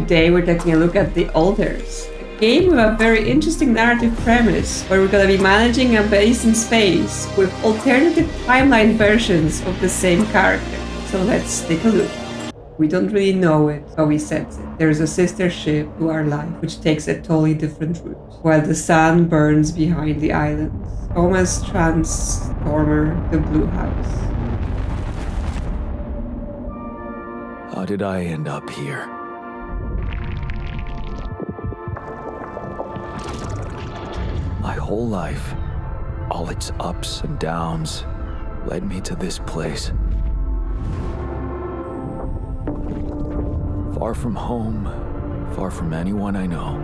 Today we're taking a look at the Alters, a game with a very interesting narrative premise where we're going to be managing a base in space with alternative timeline versions of the same character. So let's take a look. We don't really know it, but we sense it. There's a sister ship to our life which takes a totally different route, while the sun burns behind the islands. Thomas Transformer, the Blue House. How did I end up here? My whole life, all its ups and downs, led me to this place. Far from home, far from anyone I know.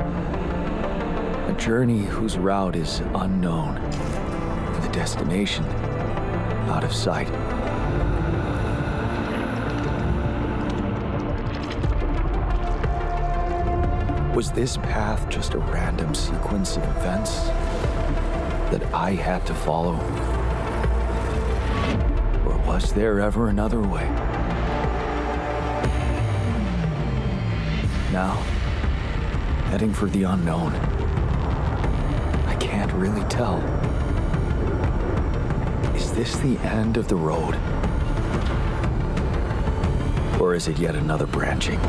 A journey whose route is unknown, and the destination out of sight. Was this path just a random sequence of events that I had to follow? Or was there ever another way? Now, heading for the unknown. I can't really tell. Is this the end of the road? Or is it yet another branching?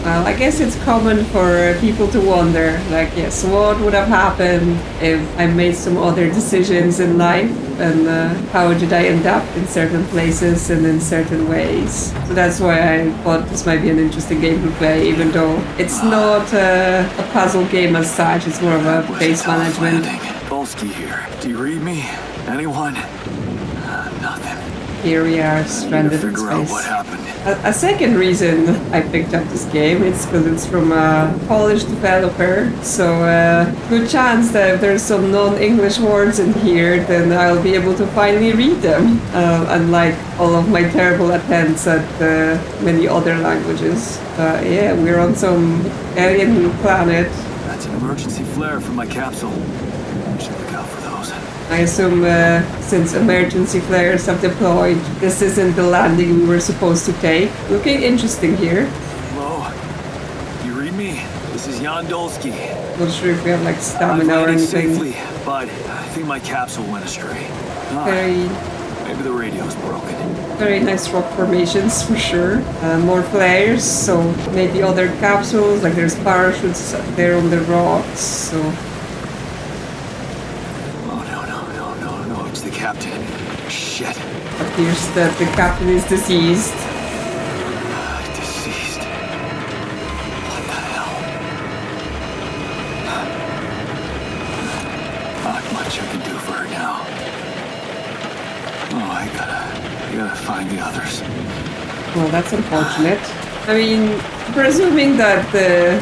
Well, I guess it's common for people to wonder, like, yes, what would have happened if I made some other decisions in life, and how did I end up in certain places and in certain ways? So that's why I thought this might be an interesting game to play, even though it's not a puzzle game as such, it's more of a base management. Dolski here. Do you read me? Anyone? Nothing. Here we are, stranded in figure out space. what happened. A second reason I picked up this game is because it's from a Polish developer, so good chance that if there's some non-English words in here, then I'll be able to finally read them, unlike all of my terrible attempts at many other languages. Yeah, we're on some alien planet. That's an emergency flare from my capsule. I should look out for those. I assume since emergency flares have deployed, this isn't the landing we were supposed to take. Looking interesting here. Hello? You read me? This is Jan Dolski. Not sure if we have like stamina I'm or landing anything. safely, but I think my capsule went astray. Maybe the radio's broken. Very nice rock formations for sure. More flares, so maybe other capsules, like there's parachutes there on the rocks, so... Captain. Shit. Appears that the captain is deceased. Deceased? What the hell? Not much I can do for her now. Oh, I gotta find the others. Well, that's unfortunate. I mean, presuming that the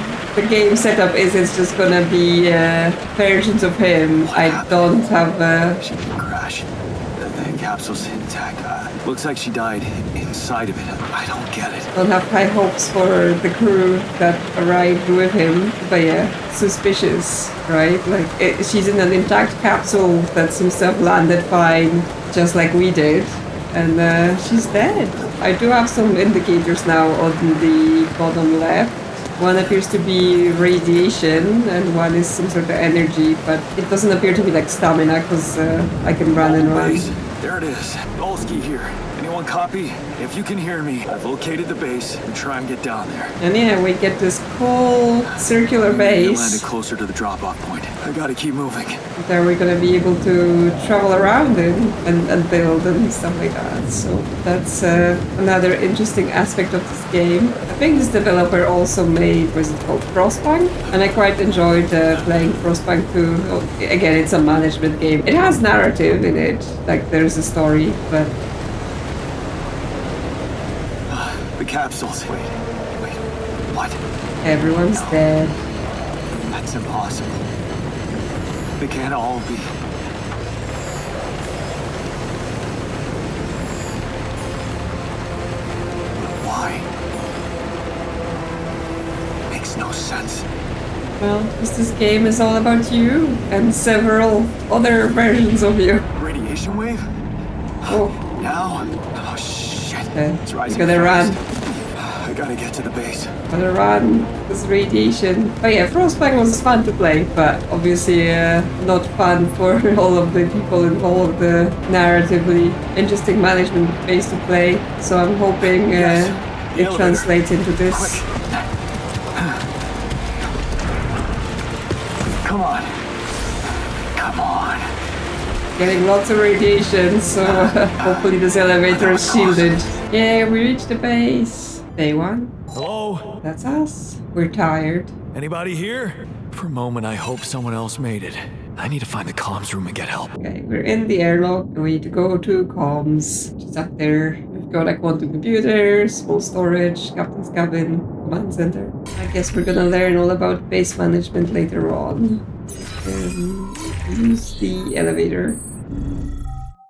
game setup is it's just gonna be versions of him, I don't have She didn't crash. The capsule's intact. Looks like she died inside of it. I don't get it. don't have high hopes for the crew that arrived with him, but yeah, suspicious, right? Like, she's in an intact capsule that seems to have landed fine, just like we did, and she's dead. I do have some indicators now on the bottom left. One appears to be radiation, and one is some sort of energy, but it doesn't appear to be like stamina, because I can run and run. There it is. Dolski here. Anyone copy? If you can hear me, I've located the base and try and get down there. And yeah, we get this cool circular base. Landed closer to the drop-off point. I gotta keep moving. There we're gonna be able to travel around and build and stuff like that. So that's another interesting aspect of this game. I think this developer also made, what is it called, Frostpunk? And I quite enjoyed playing Frostpunk 2. Again, it's a management game. It has narrative in it, like there's a story, but... The capsules. Wait, what? Everyone's dead. That's impossible. They can't all be. Why? Makes no sense. Well, this game is all about you and several other versions of you. Radiation wave? Oh. Now? Oh, shit. Okay, It's we rising gotta run. I gotta get to the base. Gotta run. This radiation. But yeah, Frostbank was fun to play, but obviously not fun for all of the people involved. The narratively interesting management base to play. So I'm hoping it translates into this. Quick. Come on. Come on. Getting lots of radiation, so hopefully this elevator is shielded. Yeah, we reached the base. Day 1. Hello? That's us. We're tired. Anybody here? For a moment, I hope someone else made it. I need to find the comms room and get help. Okay, we're in the airlock. We need to go to comms. Which is up there. We've got like quantum computers, small storage, captain's cabin, command center. I guess we're gonna learn all about base management later on. Use the elevator.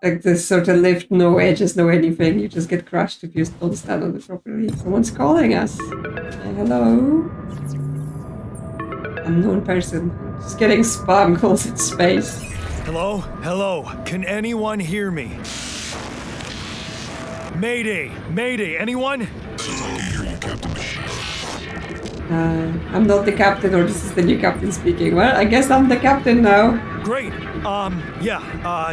Like this sort of lift, no edges, no anything. You just get crushed if you don't stand on it properly. Someone's calling us. Hello? Unknown person. Just getting spam calls in space. Hello? Hello? Can anyone hear me? Mayday! Mayday! Anyone? I'm not the captain, or this is the new captain speaking. Well, I guess I'm the captain now. Great.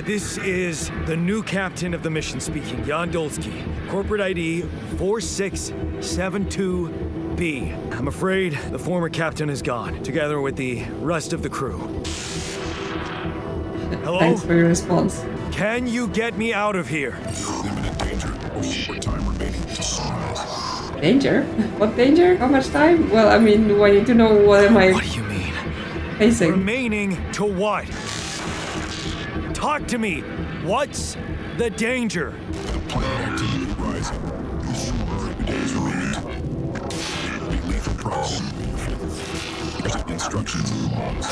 This is the new captain of the mission speaking, Jan Dolski. Corporate ID 4672B. I'm afraid the former captain is gone, together with the rest of the crew. Hello? Thanks for your response. Can you get me out of here? Imminent danger. More time remaining to sunrise. Danger? What danger? How much time? Well, I mean, I need to know what am I What do you mean? facing. Remaining to what? Talk to me. What's the danger? The planet activity rising. The days remaining. Be lethal proximity. Instructions in the logs.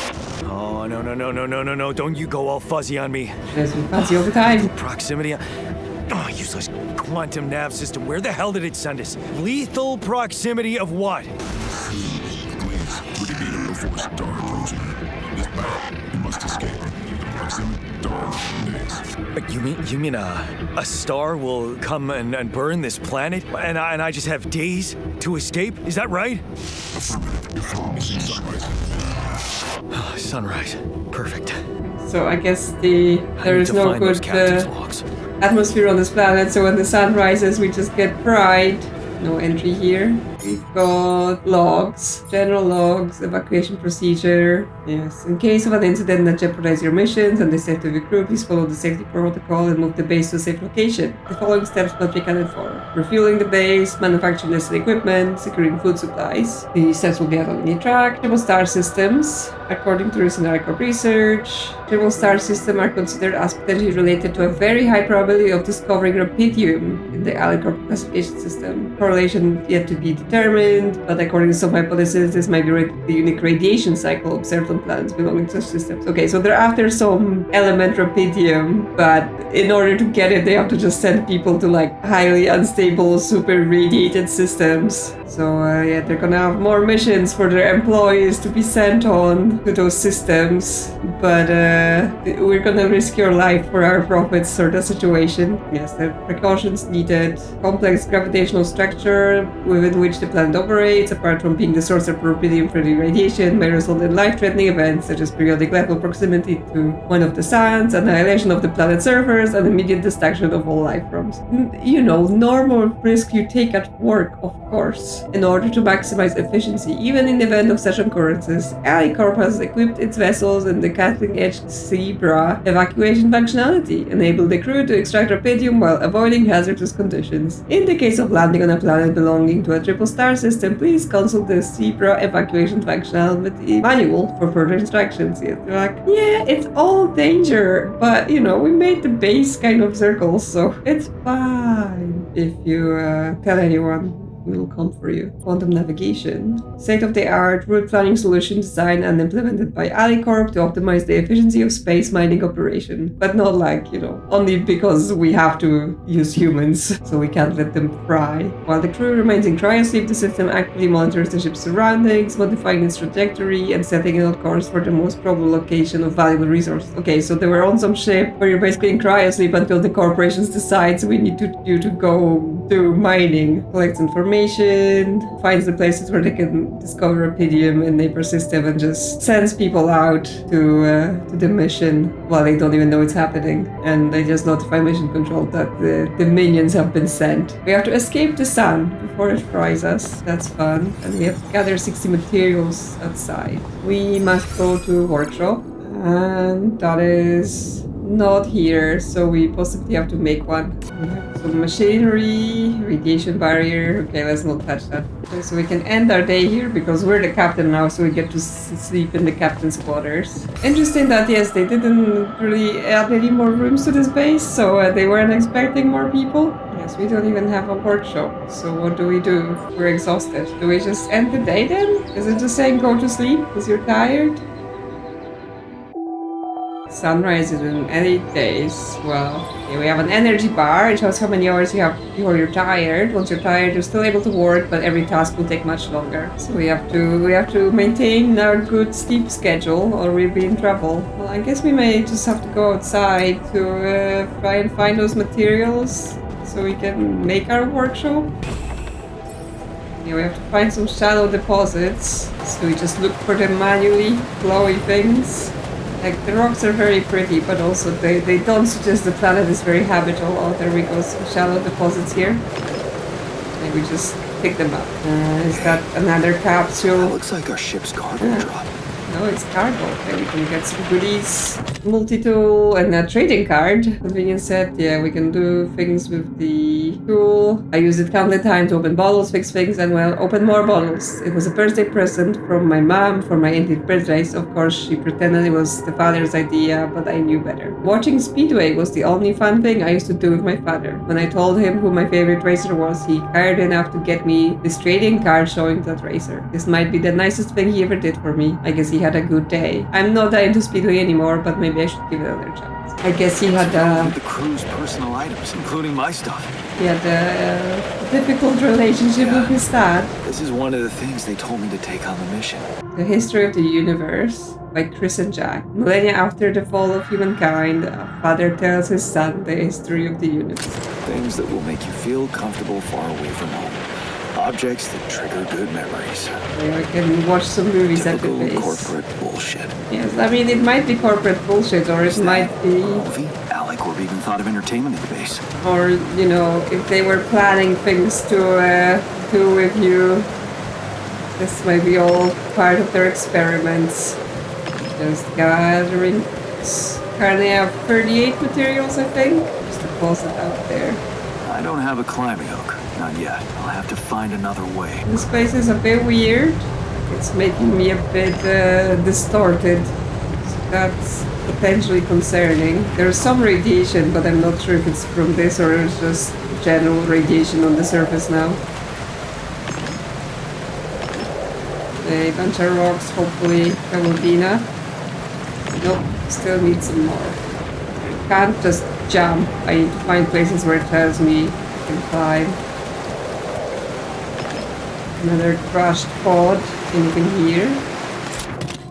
Oh, no. Don't you go all fuzzy on me. There's me fancy all the time. Proximity. Oh, useless quantum nav system. Where the hell did it send us? Lethal proximity of what? Please, 3 meters before star approaching. This battle, you must escape. The proximity star days. You mean a star will come and burn this planet, and I just have days to escape? Is that right? Affirmative. Your phone is in sunrise. Sunrise. Perfect. So I guess there is no good Logs. atmosphere on this planet, so when the sun rises we just get fried. No entry here. We've got logs, general logs, evacuation procedure. Yes, in case of an incident that jeopardizes your missions and the safety of your crew, please follow the safety protocol and move the base to a safe location. The following steps must be accounted for: refueling the base, manufacturing necessary equipment, securing food supplies. The steps will be out on the track. Triple star systems. According to recent ARCOP research, triple star systems are considered as potentially related to a very high probability of discovering Rapidium in the ARCOP classification system. Correlation yet to be determined, but according to some hypotheses, this might be related to the unique radiation cycle observed on planets belonging to such systems. Okay, so they're after some element Rapidium, but in order to get it, they have to just send people to like highly unstable, super radiated systems. So yeah, they're gonna have more missions for their employees to be sent on to those systems, but we're gonna risk your life for our profits sort of situation. Yes, there are precautions needed. Complex gravitational structure within which the planet operates, apart from being the source of rubidium-friendly radiation, may result in life-threatening events such as periodic level proximity to one of the suns, annihilation of the planet's surface, and immediate destruction of all life forms. You know, normal risk you take at work, of course. In order to maximize efficiency, even in the event of such occurrences, AliCorp has equipped its vessels in the cutting-edge Zebra evacuation functionality, enable the crew to extract Rapidium while avoiding hazardous conditions. In the case of landing on a planet belonging to a triple star system, please consult the Zebra evacuation functionality manual for further instructions. You're like, yeah, it's all danger, but you know, we made the base kind of circle, so it's fine. If you tell anyone, we will come for you. Quantum navigation. State-of-the-art route planning solution designed and implemented by AliCorp to optimize the efficiency of space mining operation. But not like, you know, only because we have to use humans, so we can't let them fry. While the crew remains in cryosleep, the system actively monitors the ship's surroundings, modifying its trajectory and setting it on course for the most probable location of valuable resources. Okay, so they were on some ship where you're basically in cryosleep until the corporations decides we need you to go do mining, collects information, finds the places where they can discover Rapidium in neighbor system, and just sends people out to the mission while they don't even know it's happening. And they just notify mission control that the minions have been sent. We have to escape the sun before it fries us. That's fun. And we have to gather 60 materials outside. We must go to a workshop, and that is not here, so we possibly have to make one. We have some machinery, radiation barrier. Okay, let's not touch that. Okay, so we can end our day here because we're the captain now, so we get to sleep in the captain's quarters. Interesting that, yes, they didn't really add any more rooms to this base, so they weren't expecting more people. Yes, we don't even have a workshop, so what do? We're exhausted. Do we just end the day then? Is it just saying go to sleep because you're tired? Sunrise is in 8 days. Well, okay, we have an energy bar. It shows how many hours you have before you're tired. Once you're tired, you're still able to work, but every task will take much longer. So we have to maintain our good sleep schedule, or we'll be in trouble. Well, I guess we may just have to go outside to try and find those materials so we can make our workshop. Yeah, we have to find some shallow deposits. So we just look for them manually, glowy things. Like, the rocks are very pretty, but also they don't suggest the planet is very habitable. Oh, there we go, some shallow deposits here. Maybe just pick them up. Is that another capsule? Looks like our ship's cargo drop. No, it's cargo. Okay, we can get some goodies. Multi-tool and a trading card. Convenience set. Yeah, we can do things with the tool. I use it countless times to open bottles, fix things, and, well, open more bottles. It was a birthday present from my mom for my 18th birthday. So of course, she pretended it was the father's idea, but I knew better. Watching Speedway was the only fun thing I used to do with my father. When I told him who my favorite racer was, he cared enough to get me this trading card showing that racer. This might be the nicest thing he ever did for me. I guess he had a good day. I'm not that into Speedway anymore, but maybe I should give it another chance. I guess he had the crew's personal items, including my stuff. He had a difficult relationship with his dad. This is one of the things they told me to take on the mission. The History of the Universe by Chris and Jack. Millennia after the fall of humankind, a father tells his son the history of the universe. Things that will make you feel comfortable far away from home. Objects that trigger good memories. Yeah, I can watch some movies at the base. Corporate bullshit. Yes, I mean, it might be corporate bullshit, or it might be... Movie? Alec, or even thought of entertainment at the base. Or, you know, if they were planning things to do with you, this might be all part of their experiments. Just gathering. Currently I have 38 materials, I think. Just deposit out there. I don't have a climbing hook. Not yet. I'll have to find another way. This place is a bit weird. It's making me a bit distorted. So that's potentially concerning. There's some radiation, but I'm not sure if it's from this or it's just general radiation on the surface now. A bunch of rocks, hopefully that will be enough. Nope, still need some more. Can't just jump. I need to find places where it tells me I can climb. Another crushed pod. Anything here?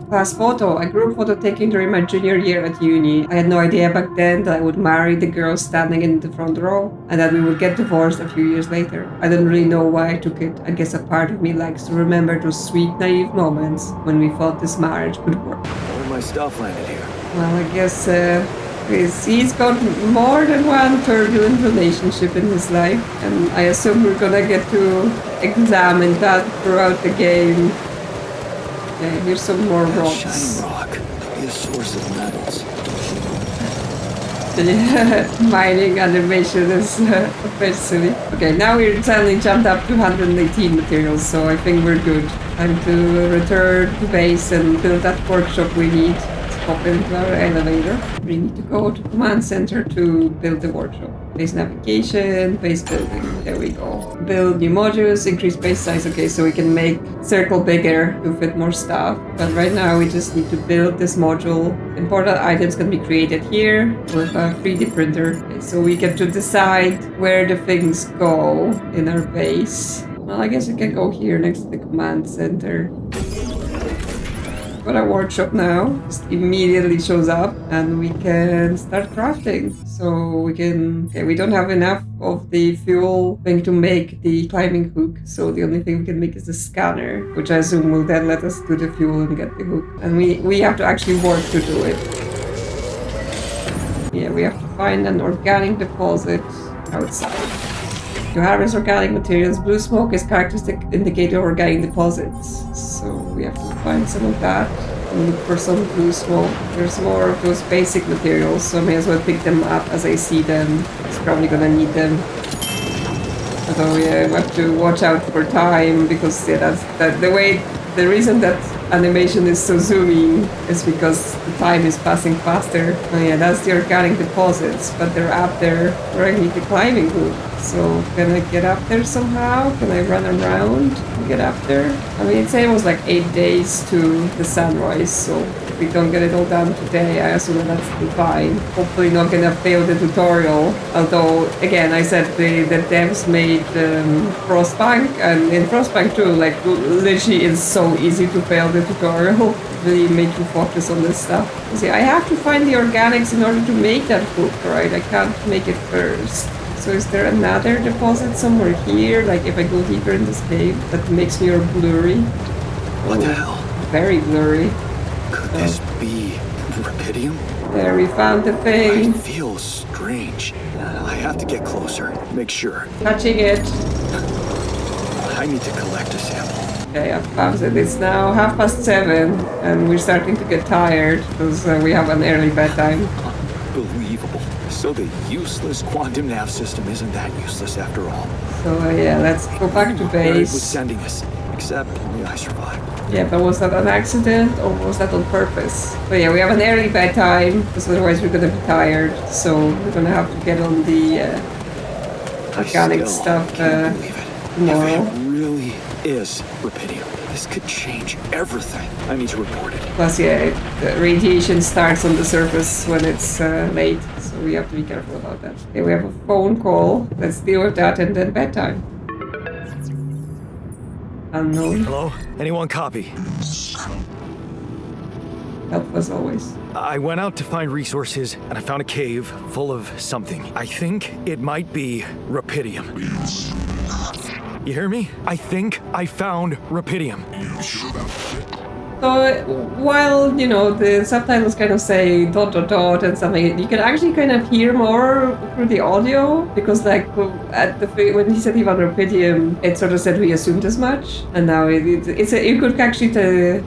Class photo. A group photo taken during my junior year at uni. I had no idea back then that I would marry the girl standing in the front row and that we would get divorced a few years later. I don't really know why I took it. I guess a part of me likes to remember those sweet, naive moments when we thought this marriage could work. All my stuff landed here. Well, I guess he's got more than one turbulent relationship in his life, and I assume we're gonna get to examine that throughout the game. Okay, here's some more rocks. Shiny rock. Be a source of metals. The mining animation is officially. Okay, now we're suddenly jumped up to 118 materials, so I think we're good. Time to return to base and build that workshop we need. Hop into our elevator. We need to go to command center to build the workshop. Base navigation, base building. There we go. Build new modules, increase base size. Okay, so we can make circle bigger to fit more stuff. But right now we just need to build this module. Important items can be created here with a 3D printer. Okay, so we get to decide where the things go in our base. Well, I guess we can go here next to the command center. got a workshop now. Just immediately shows up and we can start crafting. So we can... Okay, we don't have enough of the fuel thing to make the climbing hook. So the only thing we can make is the scanner, which I assume will then let us do the fuel and get the hook. And we have to actually work to do it. Yeah, we have to find an organic deposit outside. To harvest organic materials, blue smoke is characteristic indicator of organic deposits. So we have to find some of that and look for some blue smoke. There's more of those basic materials, so I may as well pick them up as I see them. It's probably gonna need them. Although yeah, we have to watch out for time because yeah, the reason that animation is so zoomy is because the time is passing faster. Oh yeah, that's the organic deposits, but they're up there where I need the climbing hook. So can I get up there somehow? Can I run around and get up there? I mean, it's almost like 8 days to the sunrise, so if we don't get it all done today, I assume that that's still fine. Hopefully not gonna fail the tutorial. Although, again, I said the devs made Frostbank, and in Frostbank too, like literally it's so easy to fail the tutorial. Really make you focus on this stuff. See, I have to find the organics in order to make that hook, right? I can't make it first. So is there another deposit somewhere here? Like if I go deeper in this cave, that makes me all blurry. What the hell? Very blurry. Could this be Rapidium? There, we found the I thing. feel strange. I have to get closer. Make sure. Touching it. I need to collect a sample. Okay, I found it. It's now 7:30 and we're starting to get tired because we have an early bedtime. Unbelievable. So the useless quantum nav system isn't that useless after all. So yeah, let's go back to Where it was base. sending us, except only I survived. Yeah, but was that an accident or was that on purpose? But yeah, we have an early bedtime because otherwise we're gonna be tired. So we're gonna have to get on the organic stuff Can't believe it. tomorrow. If it really is Rapidium, this could change everything. I need to report it. Plus, yeah, the radiation starts on the surface when it's late, so we have to be careful about that. Okay, we have a phone call. Let's deal with that and then bedtime. Unknown. Hello? Anyone copy? Help as always. I went out to find resources and I found a cave full of something. I think it might be Rapidium. You hear me? I think I found Rapidium. You sure about that? So while, you know, the subtitles kind of say ... and something, you can actually kind of hear more through the audio because like at when he said he found Rapidium, it sort of said we assumed as much, and now you could actually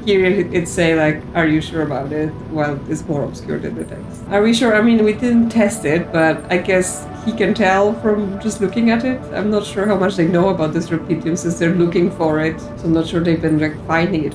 hear it say like, are you sure about it? Well, it's more obscure than the text. Are we sure? I mean, we didn't test it, but I guess he can tell from just looking at it. I'm not sure how much they know about this Rapidium since they're looking for it, so I'm not sure they've been like finding it.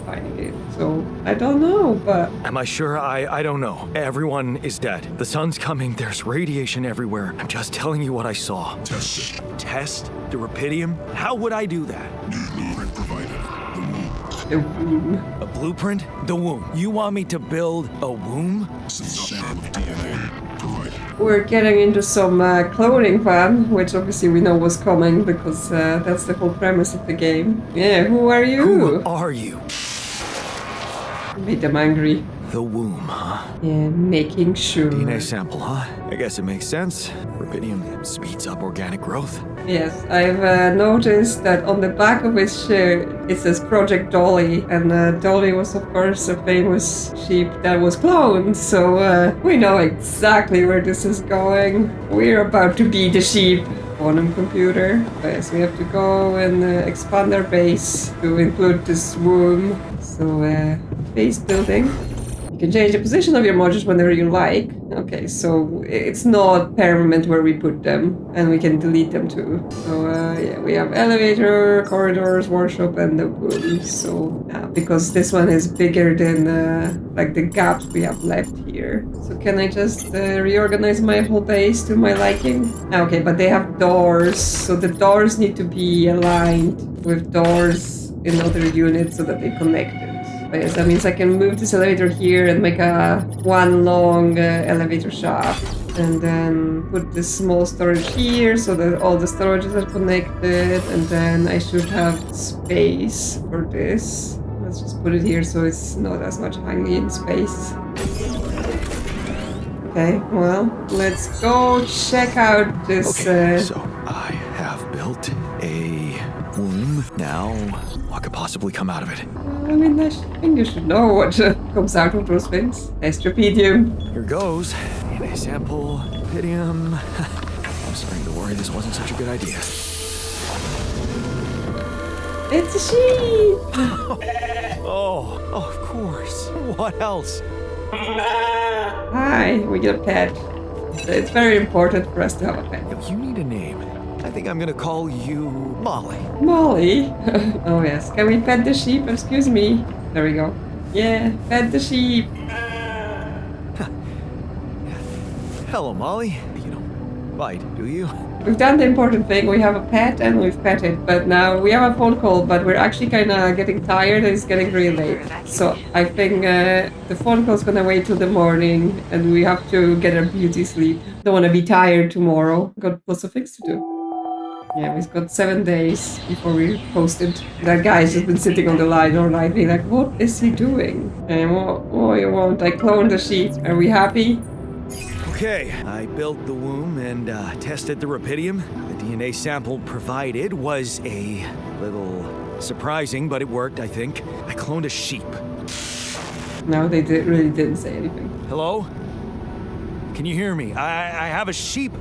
So I don't know, but... Am I sure? I don't know. Everyone is dead. The sun's coming. There's radiation everywhere. I'm just telling you what I saw. Test it. Test the Rapidium? How would I do that? New blueprint provided. The moon. The womb. A blueprint? The womb. You want me to build a womb? Sample of DNA provided. We're getting into some cloning fun, which obviously we know was coming because that's the whole premise of the game. Yeah, who are you? Who are you? Made them angry. The womb, huh? Yeah, making sure. DNA sample, huh? I guess it makes sense. Rapidium speeds up organic growth. Yes, I've noticed that on the back of his shirt it says Project Dolly, and Dolly was of course a famous sheep that was cloned, so we know exactly where this is going. We're about to be the sheep. Quantum computer. Okay, so we have to go and expand our base to include this womb. So, base building. You can change the position of your modules whenever you like. Okay, so it's not permanent where we put them, and we can delete them too. So, yeah, we have elevator, corridors, workshop, and the womb. So, because this one is bigger than like the gaps we have left here. So, can I just reorganize my whole base to my liking? Okay, but they have doors, so the doors need to be aligned with doors in other units so that they connect it. Okay, so that means I can move this elevator here and make one long elevator shaft, and then put this small storage here so that all the storages are connected, and then I should have space for this. let's just put it here so it's not as much hanging in space. Okay, well, let's go check out this. Okay, so I have built a womb. Now, what could possibly come out of it? I mean, I think you should know what comes out of those things. Rapidium. Here goes. DNA sample, Rapidium. I'm starting to worry this wasn't such a good idea. It's a sheep! Oh, of course. What else? Hi, we got a pet. It's very important for us to have a pet. You need a name. I think I'm gonna call you Molly. Molly? Oh yes, can we pet the sheep? Excuse me. There we go. Yeah, pet the sheep. Hello, Molly. You don't bite, do you? We've done the important thing. We have a pet and we've petted, but now we have a phone call, but we're actually kind of getting tired and it's getting really late. So I think the phone call's gonna wait till the morning and we have to get our beauty sleep. Don't want to be tired tomorrow. Got lots of things to do. Yeah, we've got 7 days before we posted. That guy's just been sitting on the line all night being like, what is he doing? And what you want? I cloned the sheep. Are we happy? Okay, I built the womb and tested the Rapidium. The DNA sample provided was a little surprising, but it worked, I think. I cloned a sheep. No, they really didn't say anything. Hello? Can you hear me? I have a sheep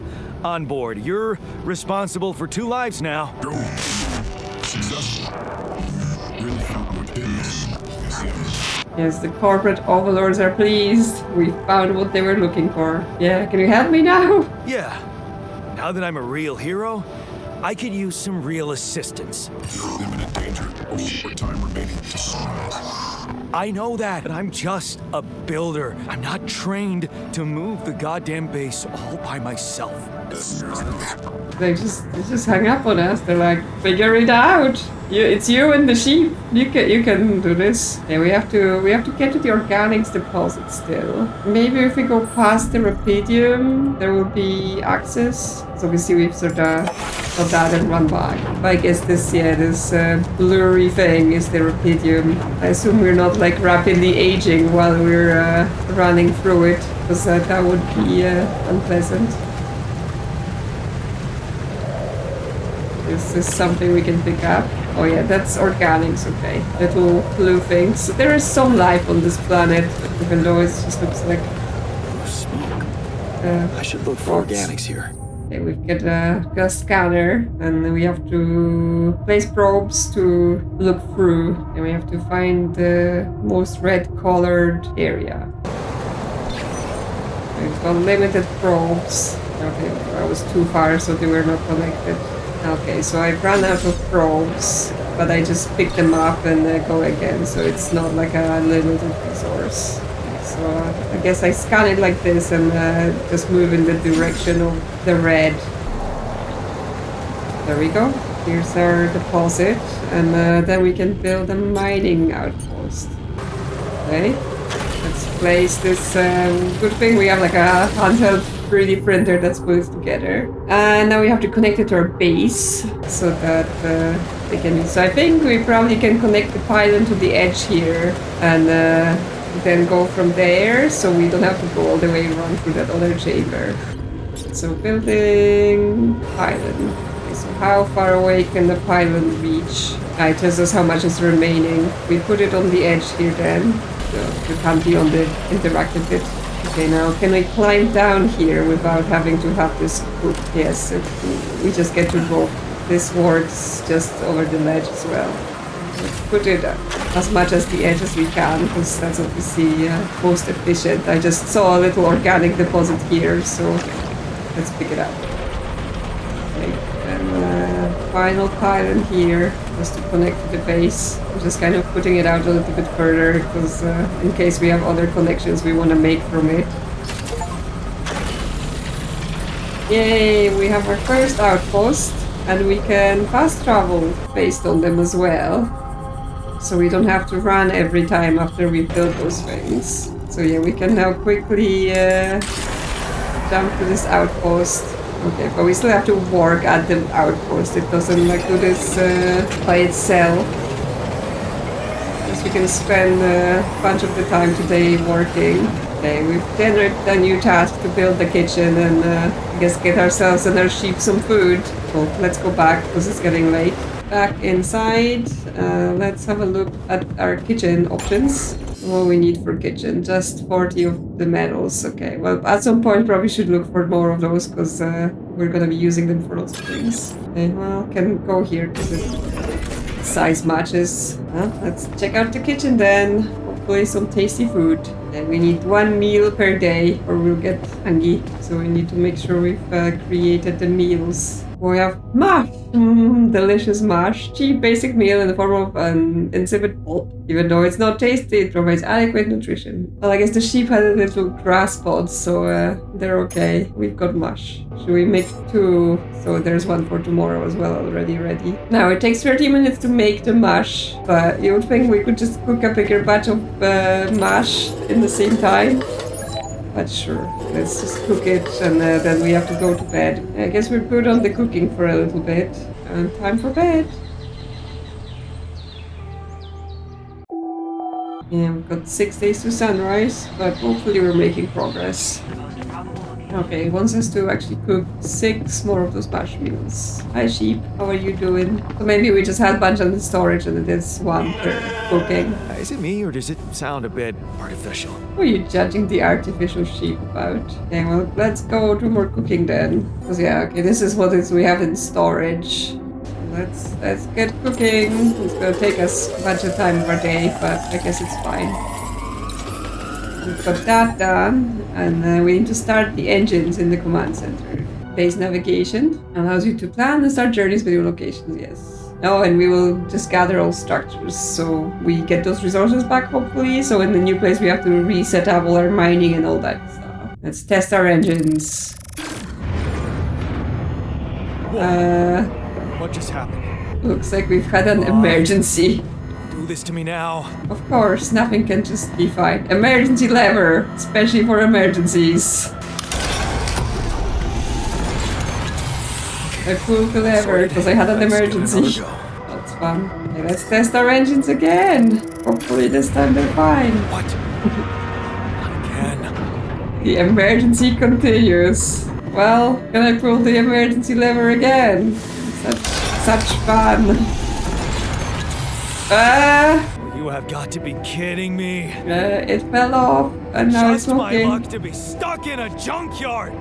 on board. You're responsible for 2 lives now. Go. Successful. Really found what it is. Yes, the corporate overlords are pleased. We found what they were looking for. Yeah, can you help me now? Yeah. Now that I'm a real hero, I could use some real assistance. You're in imminent danger. Only short time remaining to sunrise. I know that, but I'm just a builder. I'm not trained to move the goddamn base all by myself. They just hung up on us. They're like, figure it out. It's you and the sheep. You can do this. Yeah, we have to get to the organics deposit still. Maybe if we go past the Rapidium, there will be access. So obviously we've sort of got that and run back. But I guess this blurry thing is the Rapidium. I assume we're not like rapidly aging while we're running through it, because that would be unpleasant. Is this something we can pick up? Oh yeah, that's organics, okay. Little blue things. So there is some life on this planet, even though it just looks like... Smoke. I should look for rocks. organics here. Okay, we've got a scanner, and then we have to place probes to look through, and we have to find the most red-colored area. We've got limited probes. Okay, I was too far, so they were not connected. Okay, so I ran out of probes, but I just pick them up and go again, so it's not like a limited resource. So I guess I scan it like this and just move in the direction of the red. There we go. Here's our deposit, and then we can build a mining outpost. Okay, let's place this. Good thing we have like a handheld 3D printer that's put it together. And now we have to connect it to our base so that they can use. So I think we probably can connect the pylon to the edge here and then go from there, so we don't have to go all the way around through that other chamber. So building pylon. Okay, so how far away can the pylon reach? It tells us how much is remaining. We put it on the edge here then. So it can't be on the interactive bit. Okay, now can I climb down here without having to have this hook? Yes, we just get to go. This works just over the ledge as well. Let's put it as much as the edge as we can, because that's obviously most efficient. I just saw a little organic deposit here, so let's pick it up. Okay, and final pylon here, just to connect to the base. I'm just kind of putting it out a little bit further, because in case we have other connections we want to make from it. Yay, we have our first outpost, and we can fast travel based on them as well. So we don't have to run every time after we build those things. So yeah, we can now quickly jump to this outpost. Okay, but we still have to work at the outpost. It doesn't like do this by itself. Because we can spend a bunch of the time today working. Okay, we've generated a new task to build the kitchen and I guess get ourselves and our sheep some food. So let's go back because it's getting late. Back inside, let's have a look at our kitchen options. What we need for kitchen, just 40 of the metals. Okay, well at some point probably should look for more of those because we're gonna be using them for lots of things. Okay, well can go here because the size matches. Well, let's check out the kitchen then. Hopefully some tasty food. And we need 1 meal per day or we'll get hungry. So we need to make sure we've created the meals. We have mash, delicious mash, cheap basic meal in the form of an insipid pulp. Even though it's not tasty, it provides adequate nutrition. Well, I guess the sheep had a little grass pods, so they're okay. We've got mush. Should we make 2? So there's 1 for tomorrow as well already ready. Now it takes 30 minutes to make the mash, but you would think we could just cook a bigger batch of mash in the same time. But sure, let's just cook it and then we have to go to bed. I guess we're good on the cooking for a little bit. And time for bed. Yeah, we've got 6 days to sunrise, but hopefully we're making progress. Okay, it wants us to actually cook 6 more of those mash meals. Hi sheep, how are you doing? So maybe we just had a bunch in storage and it is 1 per cooking. Is it me or does it sound a bit artificial? What are you judging the artificial sheep about? Okay, well, let's go do more cooking then. Because yeah, okay, this is what we have in storage. Let's get cooking. It's gonna take us a bunch of time of our day, but I guess it's fine. We've got that done, and we need to start the engines in the command center. Base navigation allows you to plan and start journeys between locations, yes. Oh, and we will just gather all structures, so we get those resources back, hopefully. So in the new place, we have to reset up all our mining and all that stuff. Let's test our engines. What just happened? Looks like we've had an emergency. Do this to me now. Of course, nothing can just be fine. Emergency lever, especially for emergencies. I pulled the lever because I had an emergency. That's fun. Okay, let's test our engines again. Hopefully this time they're fine. What? Again? The emergency continues. Well, can I pull the emergency lever again? Such fun. You have got to be kidding me. It fell off and now it's Just my working. luck to be stuck in a junkyard.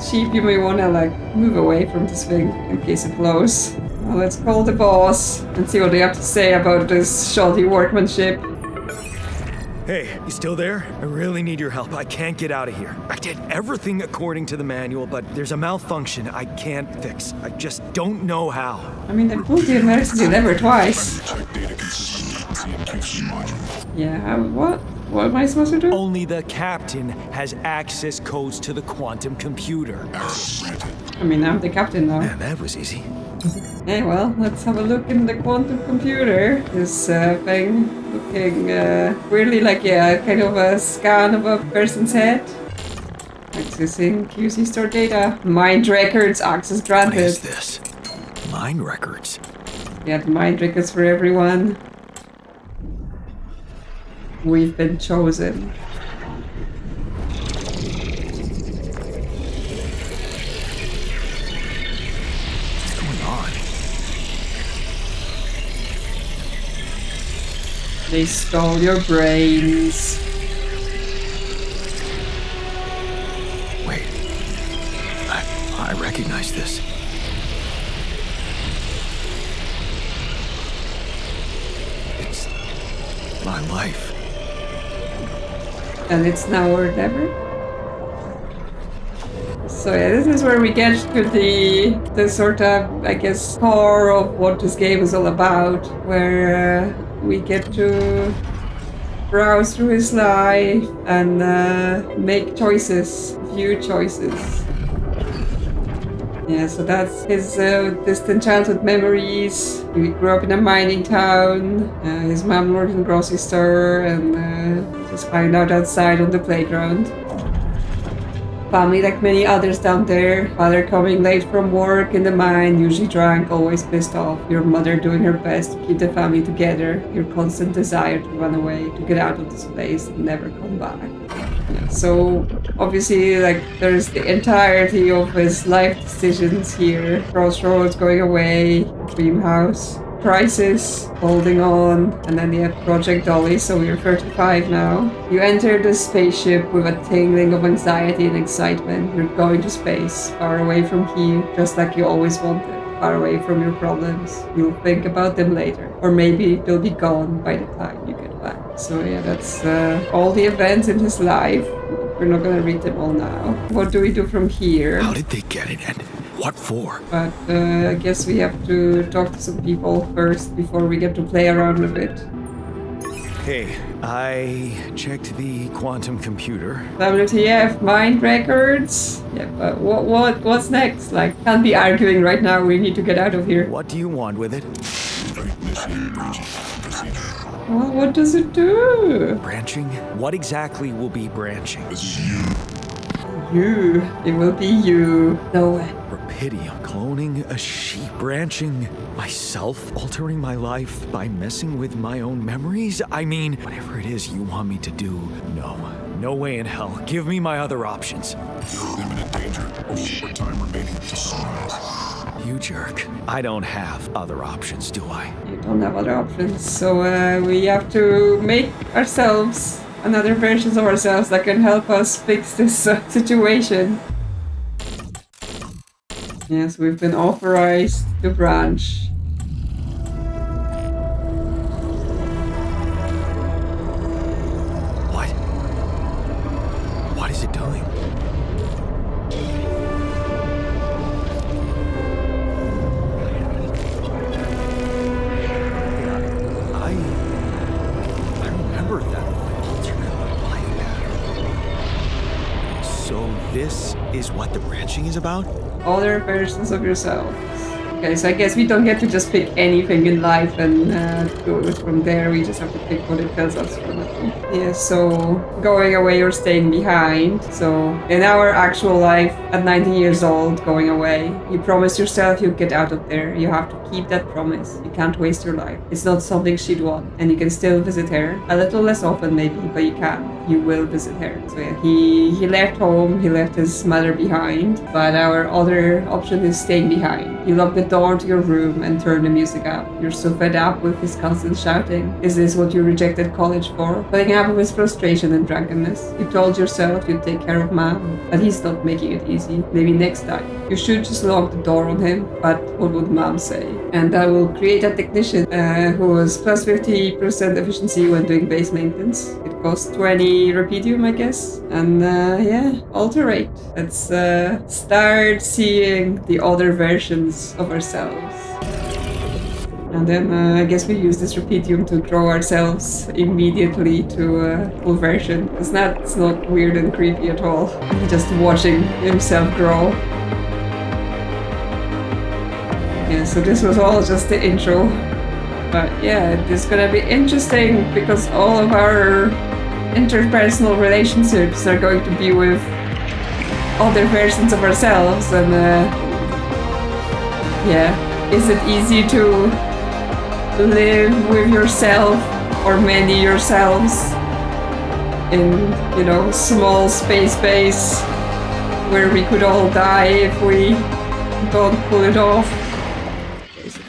Sheep, you may want to move away from this thing in case it blows. Well, let's call the boss and see what they have to say about this shoddy workmanship. Hey, you still there? I really need your help. I can't get out of here. I did everything according to the manual, but there's a malfunction I can't fix. I just don't know how. I mean, they pulled the emergency lever twice. Check data consistency and QC module. Yeah, what? What am I supposed to do? Only the captain has access codes to the quantum computer. Access granted. I mean, I'm the captain now. Man, that was easy. Okay, well, let's have a look in the quantum computer. This thing looking weirdly like, kind of a scan of a person's head. Accessing QC store data. Mind records, access What granted. is this? Mine records. Yeah, mind records for everyone. We've been chosen. What's going on? They stole your brains. Wait. I recognize this. It's my life. And it's now or never. So yeah, this is where we get to the sort of, I guess, core of what this game is all about, where we get to browse through his life and make choices, view choices. Yeah, so that's his distant childhood memories. He grew up in a mining town. His mom worked in a grocery store and just hanging out outside on the playground. family like many others down there. Father coming late from work in the mine, usually drunk, always pissed off. Your mother doing her best to keep the family together. Your constant desire to run away, to get out of this place and never come back. Yeah, so obviously, like, there's the entirety of his life decisions here. Crossroads, going away, dream house, crisis, holding on, and then you have Project Dolly, so you're 35 now. You enter the spaceship with a tingling of anxiety and excitement. You're going to space, far away from here, just like you always wanted. Far away from your problems. You'll think about them later. Or maybe they'll be gone by the time you get back. So yeah, that's all the events in his life. We're not gonna read them all now. What do we do from here? How did they get it and what for? But I guess we have to talk to some people first before we get to play around with it. Hey, I checked the quantum computer. WTF, mind records? Yeah, but what's next? Like, can't be arguing right now, we need to get out of here. What do you want with it? Initiate branching procedure. Well, what does it do? Branching? What exactly will be branching? This is you. You. It will be you. No way. Rapidium, cloning a sheep, branching myself, altering my life by messing with my own memories? I mean, whatever it is you want me to do, no way in hell. Give me my other options. You're in imminent danger. Only more time remaining to sunrise. You jerk. I don't have other options, do I? You don't have other options, so we have to make ourselves another versions of ourselves that can help us fix this situation. Yes, we've been authorized to branch. What? What is it doing? I remember that alternate life pattern. So this is what the branching is about? Other versions of yourselves. Okay, so I guess we don't get to just pick anything in life and go it from there. We just have to pick what it tells us from it. Yeah, so going away or staying behind. So in our actual life, at 19 years old, going away, you promise yourself you'll get out of there. You have to keep that promise. You can't waste your life. It's not something she'd want. And you can still visit her. A little less often maybe, but you can. You will visit her. So yeah, he left home. He left his mother behind. But our other option is staying behind. You lock the door to your room and turn the music up. You're so fed up with his constant shouting. Is this what you rejected college for? Putting up with his frustration and drunkenness. You told yourself you'd take care of Mom, but he's not making it easy. Maybe next time. You should just lock the door on him, but what would Mom say? And I will create a technician who was plus 50% efficiency when doing base maintenance. It costs 20 Rapidium, I guess. And yeah, alterate. Let's start seeing the other versions of ourselves. And then I guess we use this Rapidium to grow ourselves immediately to full version. It's not weird and creepy at all. Just watching himself grow. Yeah, so this was all just the intro. But yeah, it's gonna be interesting because all of our interpersonal relationships are going to be with other versions of ourselves. And yeah, is it easy to live with yourself or many yourselves in, you know, small space base where we could all die if we don't pull it off?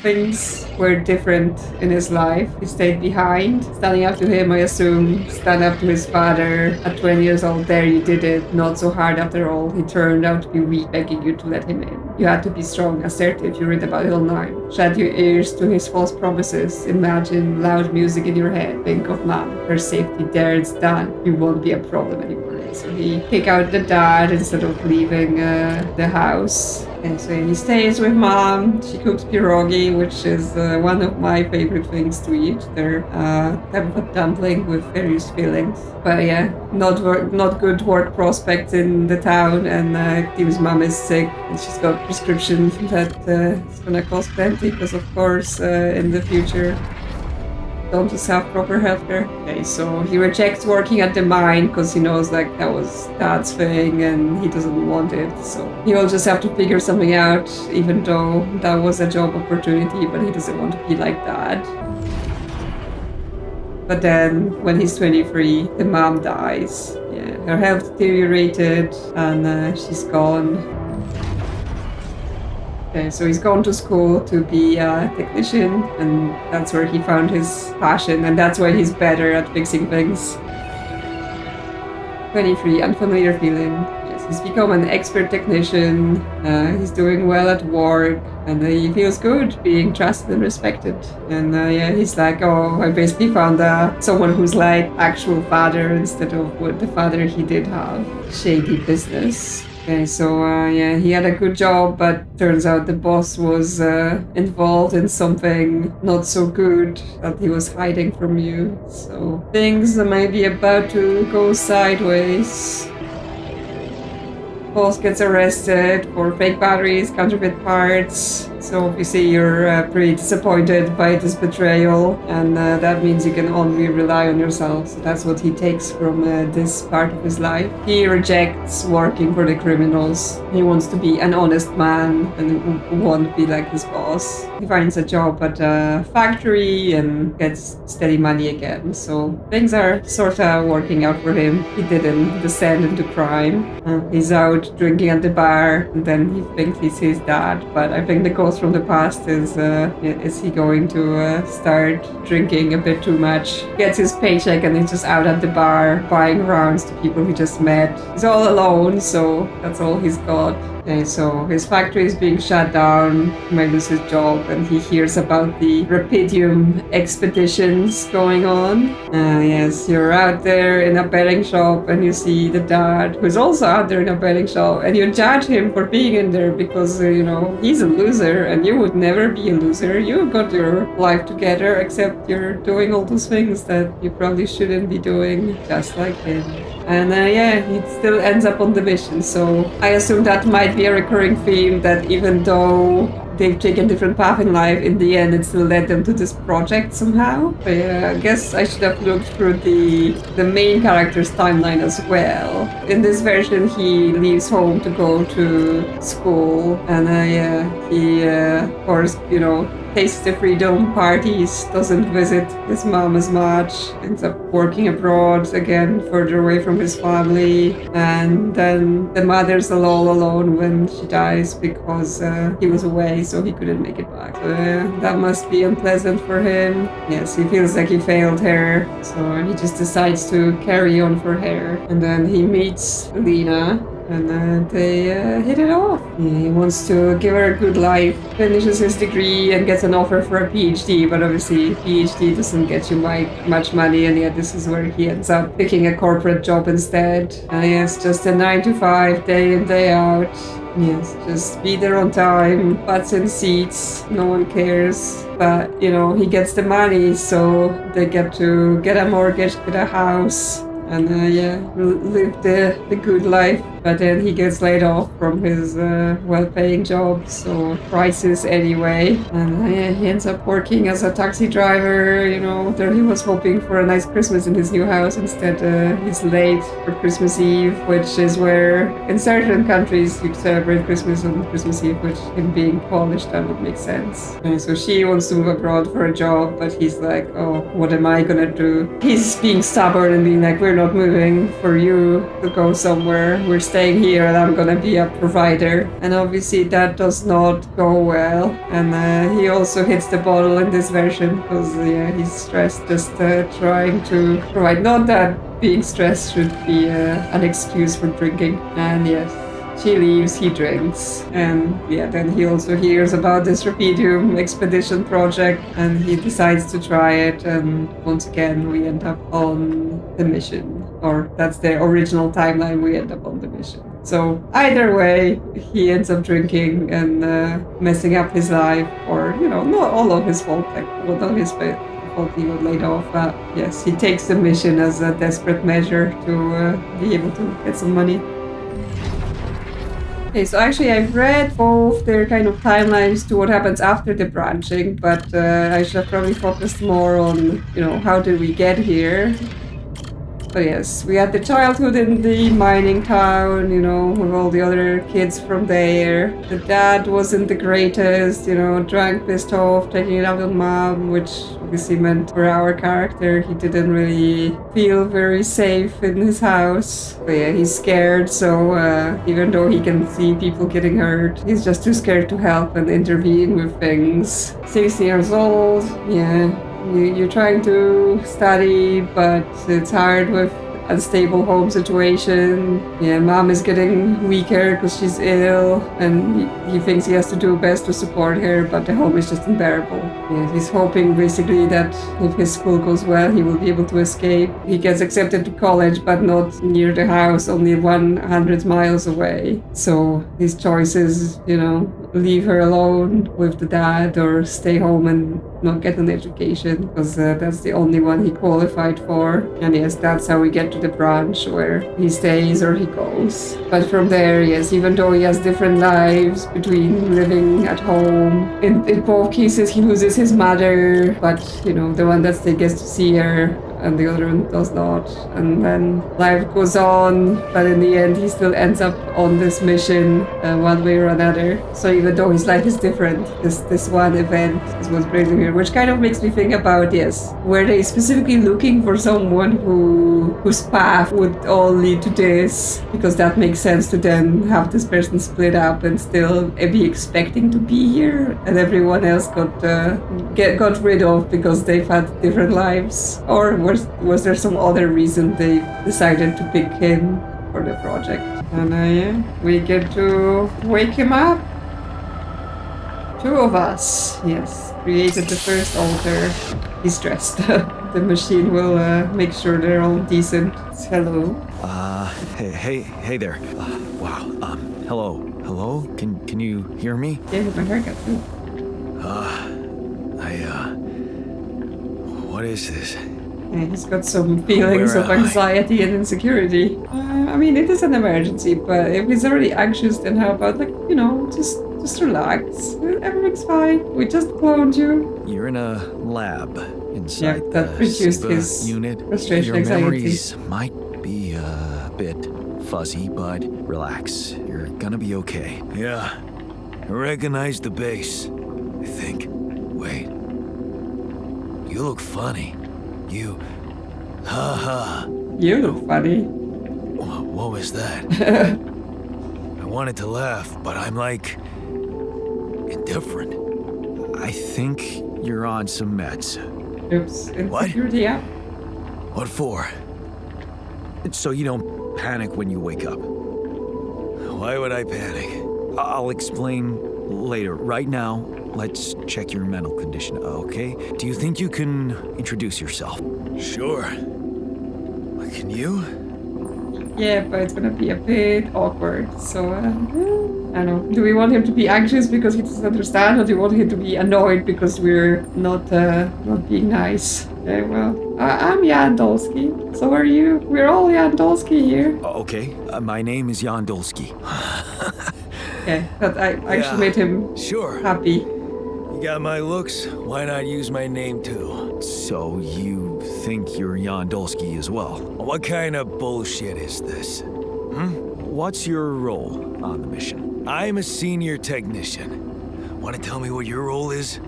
Things were different in his life. He stayed behind. Standing up to him, I assume, stand up to his father. At 20 years old, there you did it. Not so hard after all. He turned out to be weak, begging you to let him in. You had to be strong, assertive. You read about Hill 9. Shut your ears to his false promises. Imagine loud music in your head. Think of Mom. Her safety there, it's done. You won't be a problem anymore. So he kicked out the dad instead of leaving the house. And so he stays with Mom. She cooks pierogi, which is one of my favorite things to eat. They're type of a dumpling with various fillings. But yeah, not good work prospects in the town. And Tim's mom is sick, and she's got prescriptions that it's gonna cost plenty because, of course, in the future don't just have proper healthcare. Okay, so he rejects working at the mine because he knows like that was Dad's thing and he doesn't want it. So he will just have to figure something out, even though that was a job opportunity, but he doesn't want to be like Dad. But then, when he's 23, the mom dies. Yeah, her health deteriorated, and she's gone. Okay, so he's gone to school to be a technician, and that's where he found his passion, and that's why he's better at fixing things. 23, unfamiliar feeling. Yes, he's become an expert technician. He's doing well at work, and he feels good being trusted and respected. And yeah, he's like, oh, I basically found someone who's like actual father instead of what the father he did have. Shady business. Okay, so yeah, he had a good job, but turns out the boss was involved in something not so good that he was hiding from you. So things might be about to go sideways. Boss gets arrested for fake batteries, counterfeit parts. So obviously you're pretty disappointed by this betrayal, and that means you can only rely on yourself. So that's what he takes from this part of his life. He rejects working for the criminals. He wants to be an honest man and won't be like his boss. He finds a job at a factory and gets steady money again. So things are sort of working out for him. He didn't descend into crime. He's out drinking at the bar, and then he thinks he's his dad. But I think the ghost from the past is he going to start drinking a bit too much? Gets his paycheck and he's just out at the bar buying rounds to people he just met. He's all alone, so that's all he's got. Okay, so his factory is being shut down, he might lose his job, and he hears about the Rapidium expeditions going on. Yes, you're out there in a betting shop and you see the dad, who's also out there in a betting shop, and you judge him for being in there because, you know, he's a loser and you would never be a loser. You got your life together, except you're doing all those things that you probably shouldn't be doing, just like him. And yeah, he still ends up on the mission, so I assume that might be a recurring theme, that even though they've taken different paths in life, in the end it still led them to this project somehow. But yeah, I guess I should have looked through the main character's timeline as well. In this version, he leaves home to go to school, and yeah, he of course, you know, tastes the freedom parties, doesn't visit his mom as much, ends up working abroad again, further away from his family, and then the mother's all alone when she dies because he was away, so he couldn't make it back. So that must be unpleasant for him. Yes, he feels like he failed her, so he just decides to carry on for her. And then he meets Lena, and they hit it off. He wants to give her a good life, finishes his degree and gets an offer for a PhD, but obviously PhD doesn't get you much money, and yet this is where he ends up picking a corporate job instead. Yes, just a 9 to 5, day in, day out. Yes, just be there on time, butts in seats, no one cares. But, you know, he gets the money, so they get to get a mortgage, get a house, and yeah, live the good life. But then he gets laid off from his well-paying job, so crisis anyway. And yeah, he ends up working as a taxi driver, you know. There he was hoping for a nice Christmas in his new house. Instead, he's late for Christmas Eve, which is where in certain countries you celebrate Christmas on Christmas Eve, which him being Polish, that would make sense. And so she wants to move abroad for a job, but he's like, oh, what am I gonna do? He's being stubborn and being like, we're not moving for you to go somewhere. We're staying here and I'm gonna be a provider. And obviously that does not go well. And he also hits the bottle in this version because yeah, he's stressed, just trying to provide. Not that being stressed should be an excuse for drinking. And yes, she leaves, he drinks, and yeah, then he also hears about this Rapidium expedition project and he decides to try it, and once again we end up on the mission, or that's the original timeline, we end up on the mission. So either way, he ends up drinking and messing up his life, or you know, not all of his fault, like well, not his fault he got laid off, but yes, he takes the mission as a desperate measure to be able to get some money. Okay, so actually I've read both their kind of timelines to what happens after the branching, but I should have probably focused more on, how did we get here? But yes, we had the childhood in the mining town, with all the other kids from there. The dad wasn't the greatest, drunk, pissed off, taking it out on mom, which obviously meant for our character, he didn't really feel very safe in his house. But yeah, he's scared, so even though he can see people getting hurt, he's just too scared to help and intervene with things. 16 years old, yeah. You're trying to study, but it's hard with unstable home situation. Yeah, mom is getting weaker because she's ill, and he thinks he has to do best to support her, but the home is just unbearable. Yeah, he's hoping basically that if his school goes well, he will be able to escape. He gets accepted to college, but not near the house, only 100 miles away. So his choice is, leave her alone with the dad or stay home and not get an education, because that's the only one he qualified for. And yes, that's how we get to the branch where he stays or he goes. But from there, yes, even though he has different lives between living at home, in both cases he loses his mother, but the one that still gets to see her and the other one does not. And then life goes on, but in the end he still ends up on this mission one way or another. So even though his life is different, this one event is what's bringing here, which kind of makes me think about, yes, were they specifically looking for someone whose path would all lead to this? Because that makes sense to then have this person split up and still be expecting to be here, and everyone else got rid of because they've had different lives. Or was there some other reason they decided to pick him for the project? And we get to wake him up. 2 of us, yes, created the first altar. He's dressed. The machine will make sure they're all decent. Hello. Hey there. Wow. Hello. Can you hear me? Yeah, with my haircut too. What is this? Yeah, he's got some feelings of anxiety and insecurity. It is an emergency, but if he's already anxious, then how about, just relax. Everything's fine. We just cloned you. You're in a lab inside that reduced the his unit. frustration, Your anxiety. memories might be a bit fuzzy, but relax. You're gonna be okay. Yeah, I recognize the base, I think. Wait. You look funny. You... Ha. You look funny. What was that? I wanted to laugh, but I'm indifferent. I think you're on some meds. Oops. What? Insecurity app. What for? So you don't panic when you wake up. Why would I panic? I'll explain later. Right now, let's check your mental condition, okay? Do you think you can introduce yourself? Sure. Can you? Yeah, but it's gonna be a bit awkward. So, I don't know. Do we want him to be anxious because he doesn't understand, or do we want him to be annoyed because we're not being nice? Okay, well, I'm Jan Dolski. So are you? We're all Jan Dolski here. Okay, my name is Jan Dolski. Okay, but I actually made him Sure. happy. You got my looks, why not use my name too? So you think you're Jan Dolski as well? What kind of bullshit is this? What's your role on the mission? I'm a senior technician. Want to tell me what your role is?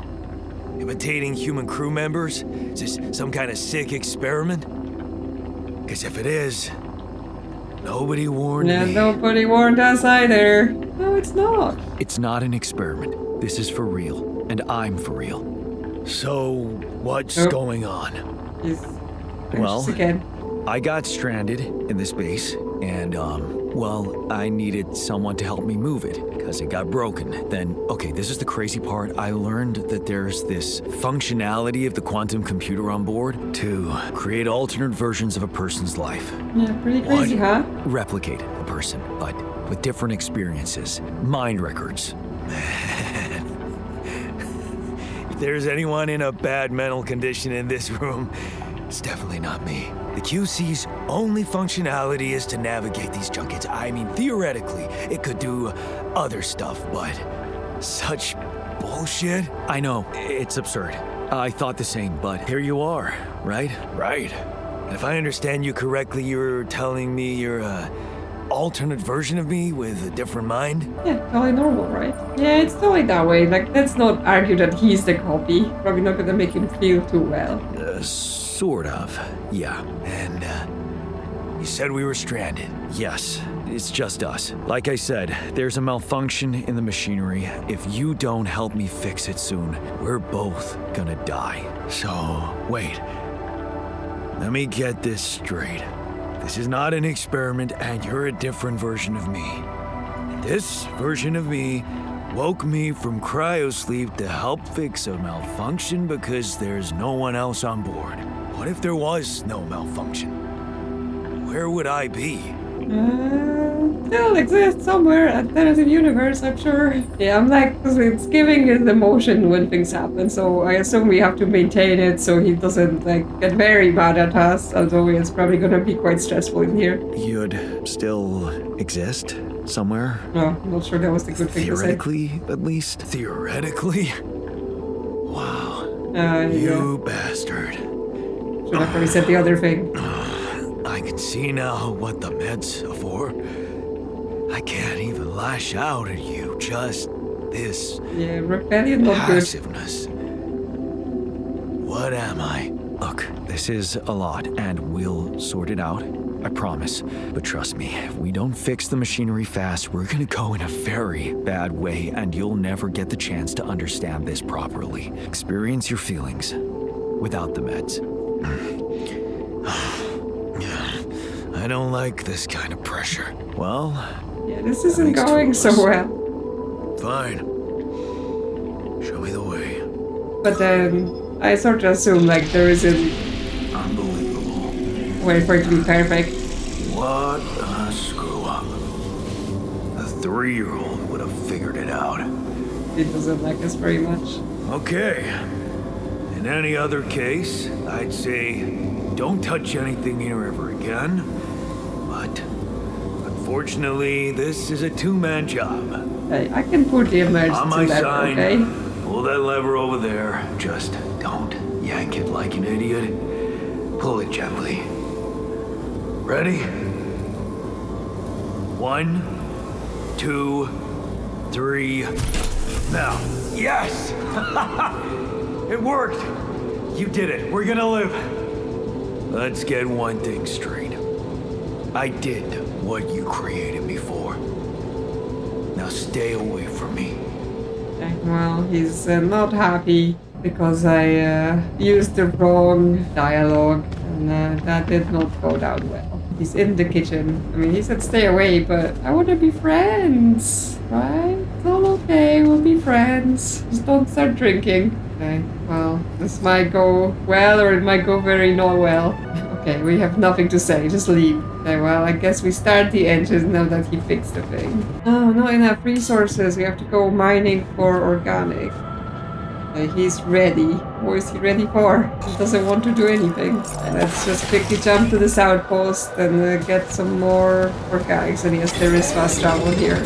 Imitating human crew members? Is this some kind of sick experiment? Because if it is, nobody warned Yeah, me. nobody warned us either. No, it's not. It's not an experiment. This is for real, and I'm for real. So, what's Oh. He's going Well, anxious again. I got stranded in this base, and, I needed someone to help me move it, because it got broken. Then, okay, this is the crazy part. I learned that there's this functionality of the quantum computer on board to create alternate versions of a person's life. Yeah, pretty crazy, huh? Replicate a person, but with different experiences. Mind records. If there's anyone in a bad mental condition in this room, It's definitely not me. The QC's only functionality is to navigate these junkets. I mean, theoretically, it could do other stuff, but such bullshit? I know, it's absurd. I thought the same, but here you are, right? Right. And if I understand you correctly, you're telling me you're a alternate version of me with a different mind? Yeah, totally normal, right? Yeah, it's totally that way. Like, let's not argue that he's the copy. Probably not gonna make him feel too well. Sort of, yeah. And, you said we were stranded. Yes, it's just us. Like I said, there's a malfunction in the machinery. If you don't help me fix it soon, we're both gonna die. So, wait. Let me get this straight. This is not an experiment, and you're a different version of me. This version of me woke me from cryosleep to help fix a malfunction because there's no one else on board. What if there was no malfunction? Where would I be? Still exists somewhere alternative universe, I'm sure. Yeah, I'm like, 'cause it's giving his emotion when things happen, so I assume we have to maintain it so he doesn't like get very mad at us, although it's probably gonna be quite stressful in here. You'd still exist somewhere? No, I'm not sure that was the good thing to say. Theoretically, at least? Theoretically? Wow. Yeah. You bastard. Should have probably said the other thing. I can see now what the meds are for. I can't even lash out at you, just this Yeah, rebellion not good. passiveness. What am I? Look, this is a lot, and we'll sort it out. I promise. But trust me, if we don't fix the machinery fast, we're gonna go in a very bad way, and you'll never get the chance to understand this properly. Experience your feelings without the meds. I don't like this kind of pressure. Well, Yeah, this isn't makes two going of so us. well. Fine. Show me the way. But then I sort of assume like there isn't Unbelievable. way for it to be perfect. What a screw up. A 3-year-old would have figured it out. It doesn't like us very much. Okay. In any other case, I'd say don't touch anything here ever again. But unfortunately, this is a 2-man job. Hey, I can put the On my emergency lever, sign, okay? pull that lever over there. Just don't yank it like an idiot. Pull it gently. Ready? 1, 2, 3. Now. Yes! It worked! You did it. We're gonna live. Let's get one thing straight. I did what you created me for. Now stay away from me. Okay, well, he's not happy because I used the wrong dialogue, and that did not go down well. He's in the kitchen. I mean, he said stay away, but I want to be friends, right? It's all okay, we'll be friends. Just don't start drinking. Okay, well, this might go well or it might go very not well. Okay, we have nothing to say, just leave. Okay, well, I guess we start the engine now that he fixed the thing. Oh, not enough resources. We have to go mining for organic. Okay, he's ready. What is he ready for? He doesn't want to do anything. Okay, let's just quickly jump to this outpost and get some more organics. And yes, there is fast travel here.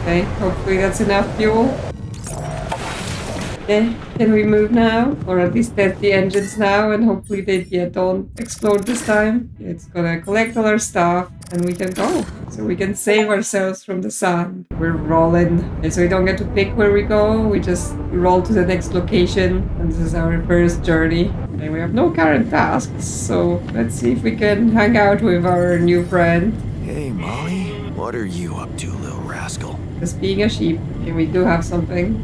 Okay, hopefully that's enough fuel. Okay, can we move now? Or at least test the engines now, and hopefully they don't explode this time. It's gonna collect all our stuff, and we can go. So we can save ourselves from the sun. We're rolling. Okay, so we don't get to pick where we go, we just roll to the next location, and this is our first journey. Okay, we have no current tasks, so let's see if we can hang out with our new friend. Hey, Molly. What are you up to, little rascal? Just being a sheep. Okay, we do have something.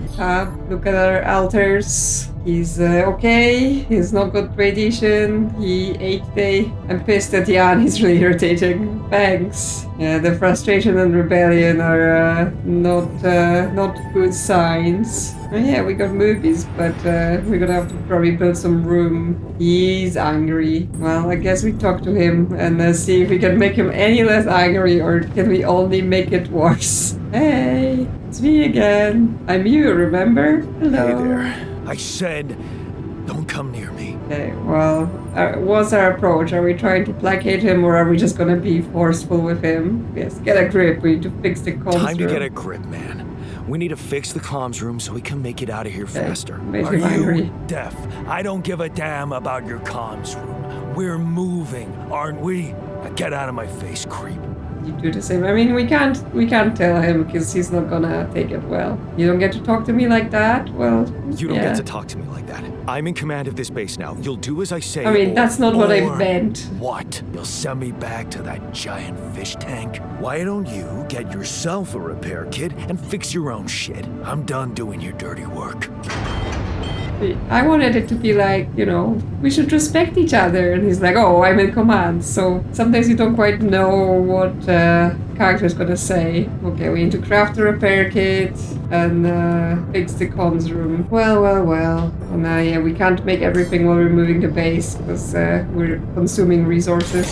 Look at our alters. He's okay. He's not got radiation. He ate today. I'm pissed at Jan. He's really irritating. Thanks. Yeah, the frustration and rebellion are not good signs. Oh, yeah, we got movies, but we're gonna have to probably build some room. He's angry. Well, I guess we talk to him and see if we can make him any less angry, or can we only make it worse? Hey, it's me again. I'm you, remember? Hello. Hey there. I said Don't come near me. Okay, well, what's our approach? Are we trying to placate him or are we just gonna be forceful with him? Yes, get a grip. We need to fix the comms Time to room. get a grip, man. We need to fix the comms room so we can make it out of here faster. made Are him you angry. deaf? I don't give a damn about your comms room. We're moving, aren't we? Now get out of my face, creep. You do the same. I mean, we can't tell him because he's not gonna take it well. You don't get to talk to me like that? Well, You don't yeah. get to talk to me like that. I'm in command of this base now. You'll do as I say. I mean, that's not what I Or meant. What? You'll send me back to that giant fish tank? Why don't you get yourself a repair kit and fix your own shit? I'm done doing your dirty work. I wanted it to be like, you know, we should respect each other. And he's like, oh, I'm in command. So sometimes you don't quite know what character's gonna say. Okay, we need to craft a repair kit and fix the comms room. Well. And yeah, we can't make everything while we're moving the base because we're consuming resources.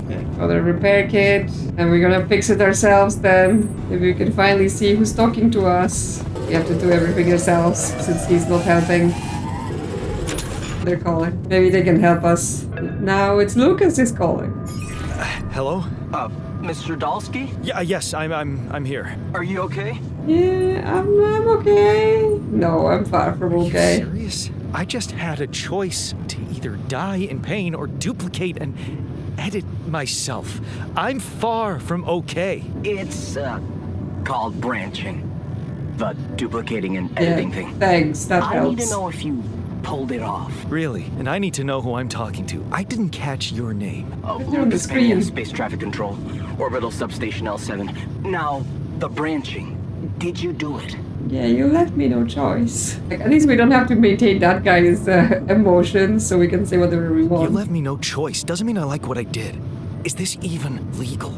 Okay, other repair kit. And we're gonna fix it ourselves then. If we can finally see who's talking to us. We have to do everything ourselves since he's not helping. They're calling. Maybe they can help us. Now it's Lucas is calling. Hello? Mr. Dolski? Yeah, yes, I'm here. Are you okay? Yeah, I'm okay. No, I'm far from Are you okay. serious? I just had a choice to either die in pain or duplicate and edit myself. I'm far from okay. It's, called branching. The duplicating and editing Yeah, thing. thanks. That I helps. need to know if you pulled it off. Really? And I need to know who I'm talking to. I didn't catch your name. They're on the screen. Space Traffic Control, Orbital Substation L7. Now, the branching. Did you do it? Yeah, you left me no choice. Like, at least we don't have to maintain that guy's emotions, so we can say whatever we You want. left me no choice. Doesn't mean I like what I did. Is this even legal?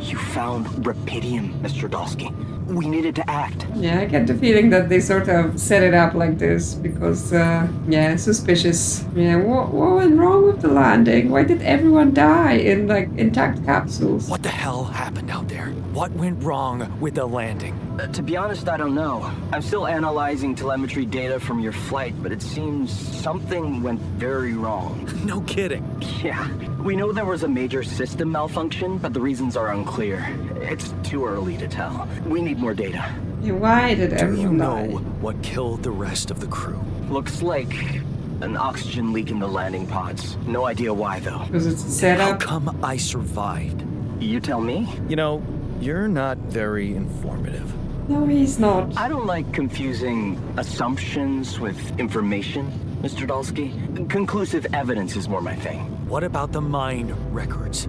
You found Rapidium, Mr. Dolski. We needed to act. Yeah, I get the feeling that they sort of set it up like this because, yeah, suspicious. Yeah, what went wrong with the landing? Why did everyone die in, like, intact capsules? What the hell happened out there? What went wrong with the landing? To be honest, I don't know. I'm still analyzing telemetry data from your flight, but it seems something went very wrong. No kidding. Yeah, we know there was a major system malfunction, but the reasons are unclear. It's too early to tell. We need more data. Yeah, why did Do everyone you know die? what killed the rest of the crew? Looks like an oxygen leak in the landing pods. No idea why, though. Because it's a How setup. come I survived? You tell me? You know, you're not very informative. No, he's not. I don't like confusing assumptions with information, Mr. Dolski. Conclusive evidence is more my thing. What about the mine records?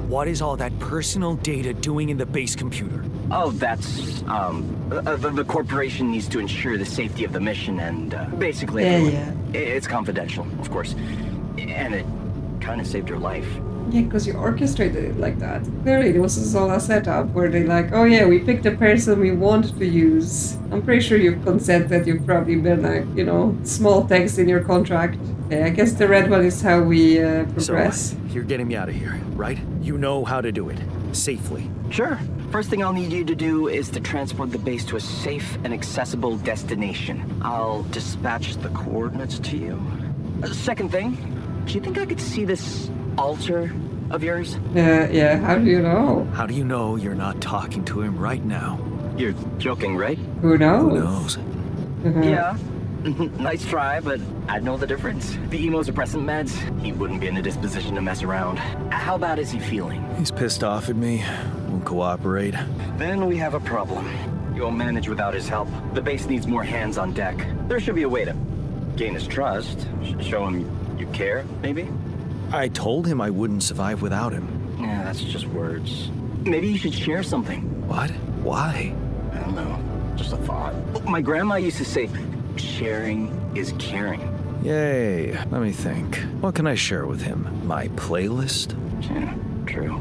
What is all that personal data doing in the base computer? Oh, that's, the corporation needs to ensure the safety of the mission and, basically everyone. It's confidential, of course. And it kind of saved your life. Yeah, because you orchestrated it like that. Clearly, this was all a setup where they like, oh yeah, we picked the person we want to use. I'm pretty sure you've consented. You've probably been like, you know, small text in your contract. Okay, I guess the red one is how we progress. So, you're getting me out of here, right? You know how to do it. Safely. Sure. First thing I'll need you to do is to transport the base to a safe and accessible destination. I'll dispatch the coordinates to you. Second thing, do you think I could see this altar of yours? Yeah, how do you know? How do you know you're not talking to him right now? You're joking, right? Who knows? Who knows? Yeah. Nice try, but I'd know the difference. The immunosuppressant meds, he wouldn't be in a disposition to mess around. How bad is he feeling? He's pissed off at me. Won't cooperate. Then we have a problem. You won't manage without his help. The base needs more hands on deck. There should be a way to gain his trust. Show him you care, maybe? I told him I wouldn't survive without him. Yeah, that's just words. Maybe you should share something. What? Why? I don't know. Just a thought. My grandma used to say, sharing is caring. Yay. Let me think. What can I share with him? My playlist? Yeah, true.